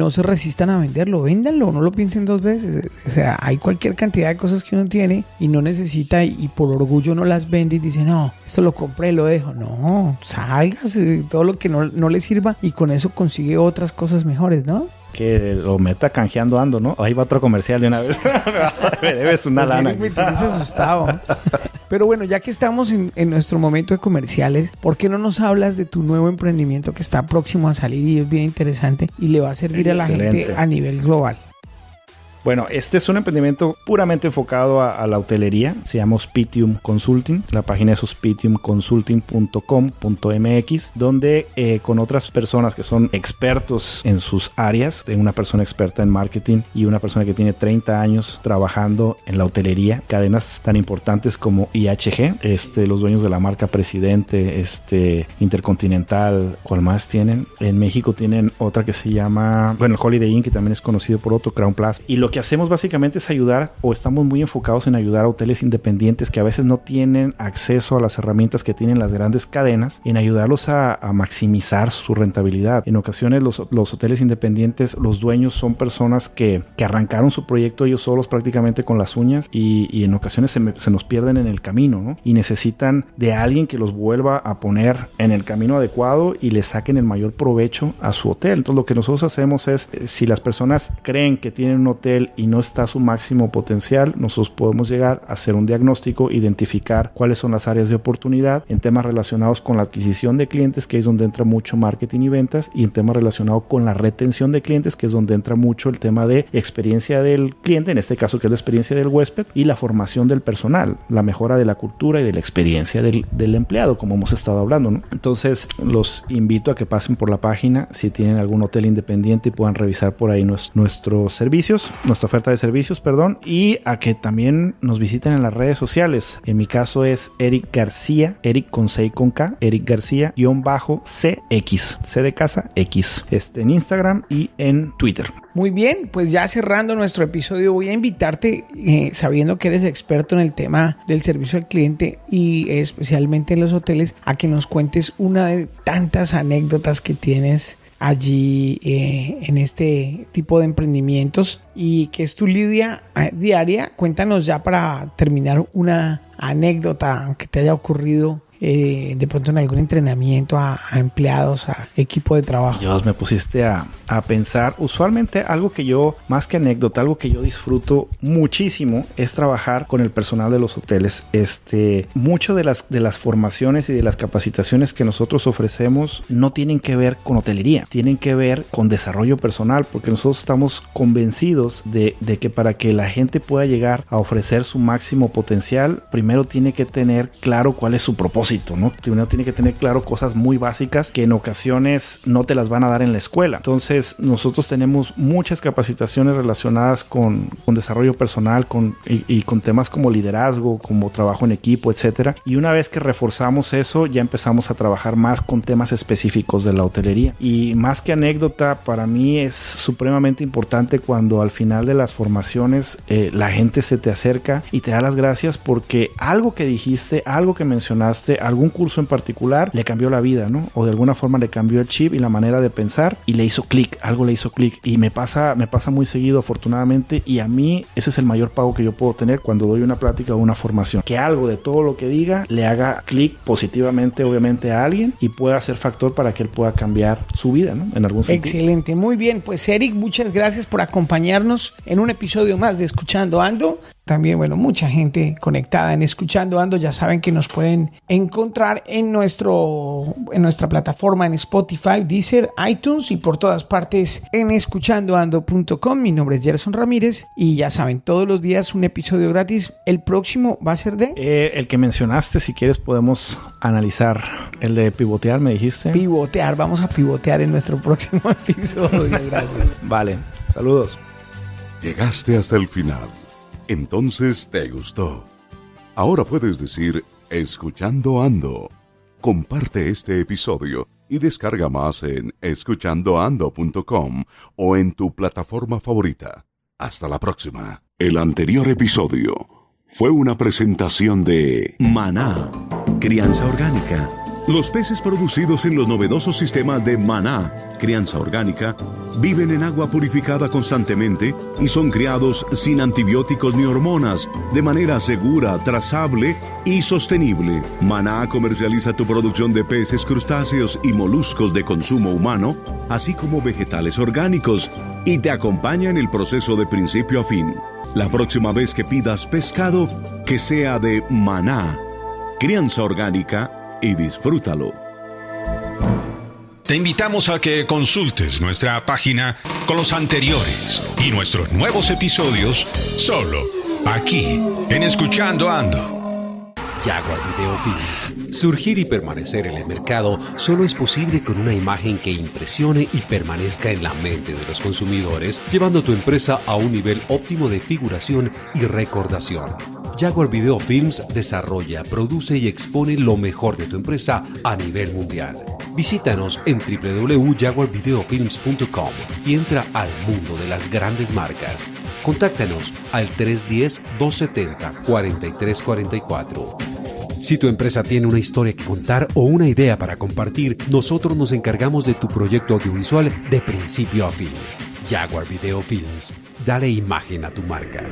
se resistan a venderlo, véndanlo, no lo piensen 2 veces. O sea, hay cualquier cantidad de cosas que uno tiene y no necesita y por orgullo no las vende y dice, no, esto lo compré, lo dejo. No, sálgase todo lo que no le sirva y con eso consigue otras cosas mejores, ¿no? Que lo meta canjeando ando, ¿no? Ahí va otro comercial de una vez. Me debes una lana. Me tienes asustado. Pero bueno, ya que estamos en nuestro momento de comerciales, ¿por qué no nos hablas de tu nuevo emprendimiento que está próximo a salir y es bien interesante y le va a servir a la gente a nivel global? Bueno, este es un emprendimiento puramente enfocado a la hotelería. Se llama Hospitium Consulting. La página es hospitiumconsulting.com.mx, donde con otras personas que son expertos en sus áreas, una persona experta en marketing y una persona que tiene 30 años trabajando en la hotelería, cadenas tan importantes como IHG, los dueños de la marca Presidente, Intercontinental, ¿cuál más tienen? En México tienen otra que se llama, el Holiday Inn, que también es conocido por otro, Crown Plaza. Y lo que hacemos básicamente es ayudar, o estamos muy enfocados en ayudar a hoteles independientes que a veces no tienen acceso a las herramientas que tienen las grandes cadenas, en ayudarlos a maximizar su rentabilidad. En ocasiones los hoteles independientes, los dueños son personas que arrancaron su proyecto ellos solos prácticamente con las uñas y en ocasiones se nos pierden en el camino, ¿no? Y necesitan de alguien que los vuelva a poner en el camino adecuado y le saquen el mayor provecho a su hotel. Entonces lo que nosotros hacemos es, si las personas creen que tienen un hotel hotel y no está a su máximo potencial, nosotros podemos llegar a hacer un diagnóstico, identificar cuáles son las áreas de oportunidad en temas relacionados con la adquisición de clientes, que es donde entra mucho marketing y ventas, y en temas relacionados con la retención de clientes, que es donde entra mucho el tema de experiencia del cliente, en este caso que es la experiencia del huésped, y la formación del personal, la mejora de la cultura y de la experiencia del empleado, como hemos estado hablando, ¿no? Entonces los invito a que pasen por la página si tienen algún hotel independiente y puedan revisar por ahí nuestros servicios, nuestra oferta de servicios, y a que también nos visiten en las redes sociales. En mi caso es Eric García, Eric con C y con K, Eric García _CX, C de casa X, en Instagram y en Twitter. Muy bien, pues ya cerrando nuestro episodio, voy a invitarte, sabiendo que eres experto en el tema del servicio al cliente y especialmente en los hoteles, a que nos cuentes una de tantas anécdotas que tienes allí en este tipo de emprendimientos y que es tu lidia diaria. Cuéntanos ya para terminar una anécdota que te haya ocurrido de pronto en algún entrenamiento a empleados, a equipo de trabajo. Dios, me pusiste a pensar. Usualmente algo que yo, más que anécdota, algo que yo disfruto muchísimo es trabajar con el personal de los hoteles. Mucho de las formaciones y de las capacitaciones que nosotros ofrecemos no tienen que ver con hotelería, tienen que ver con desarrollo personal, porque nosotros estamos convencidos de que para que la gente pueda llegar a ofrecer su máximo potencial, primero tiene que tener claro cuál es su propósito, ¿no? Primero tiene que tener claro cosas muy básicas que en ocasiones no te las van a dar en la escuela. Entonces nosotros tenemos muchas capacitaciones relacionadas con desarrollo personal y con temas como liderazgo, como trabajo en equipo, etcétera. Y una vez que reforzamos eso, ya empezamos a trabajar más con temas específicos de la hotelería. Y más que anécdota, para mí es supremamente importante cuando al final de las formaciones la gente se te acerca y te da las gracias porque algo que dijiste, algo que mencionaste, algún curso en particular le cambió la vida, ¿no? O de alguna forma le cambió el chip y la manera de pensar y le hizo clic, algo le hizo clic. Y me pasa muy seguido, afortunadamente, y a mí ese es el mayor pago que yo puedo tener cuando doy una plática o una formación. Que algo de todo lo que diga le haga clic positivamente, obviamente, a alguien y pueda ser factor para que él pueda cambiar su vida, ¿no? En algún sentido. Excelente, muy bien. Pues Eric, muchas gracias por acompañarnos en un episodio más de Escuchando Ando. También, mucha gente conectada en Escuchando Ando. Ya saben que nos pueden encontrar en nuestra plataforma en Spotify, Deezer, iTunes y por todas partes en escuchandoando.com. Mi nombre es Gerson Ramírez y ya saben, todos los días un episodio gratis. El próximo va a ser el que mencionaste, si quieres podemos analizar el de pivotear, me dijiste. Pivotear, vamos a pivotear en nuestro próximo episodio. Gracias. Vale, saludos. Llegaste hasta el final. Entonces te gustó. Ahora puedes decir Escuchando Ando. Comparte este episodio y descarga más en escuchandoando.com o en tu plataforma favorita. Hasta la próxima. El anterior episodio fue una presentación de Maná, crianza orgánica. Los peces producidos en los novedosos sistemas de Maná, crianza orgánica, viven en agua purificada constantemente y son criados sin antibióticos ni hormonas, de manera segura, trazable y sostenible. Maná comercializa tu producción de peces, crustáceos y moluscos de consumo humano, así como vegetales orgánicos, y te acompaña en el proceso de principio a fin. La próxima vez que pidas pescado, que sea de Maná, crianza orgánica, y disfrútalo. Te invitamos a que consultes nuestra página con los anteriores y nuestros nuevos episodios solo aquí en Escuchando Ando. Jaguar Video Films. Surgir y permanecer en el mercado solo es posible con una imagen que impresione y permanezca en la mente de los consumidores, llevando tu empresa a un nivel óptimo de figuración y recordación. Jaguar Video Films desarrolla, produce y expone lo mejor de tu empresa a nivel mundial. Visítanos en www.jaguarvideofilms.com y entra al mundo de las grandes marcas. Contáctanos al 310-270-4344. Si tu empresa tiene una historia que contar o una idea para compartir, nosotros nos encargamos de tu proyecto audiovisual de principio a fin. Jaguar Video Films. Dale imagen a tu marca.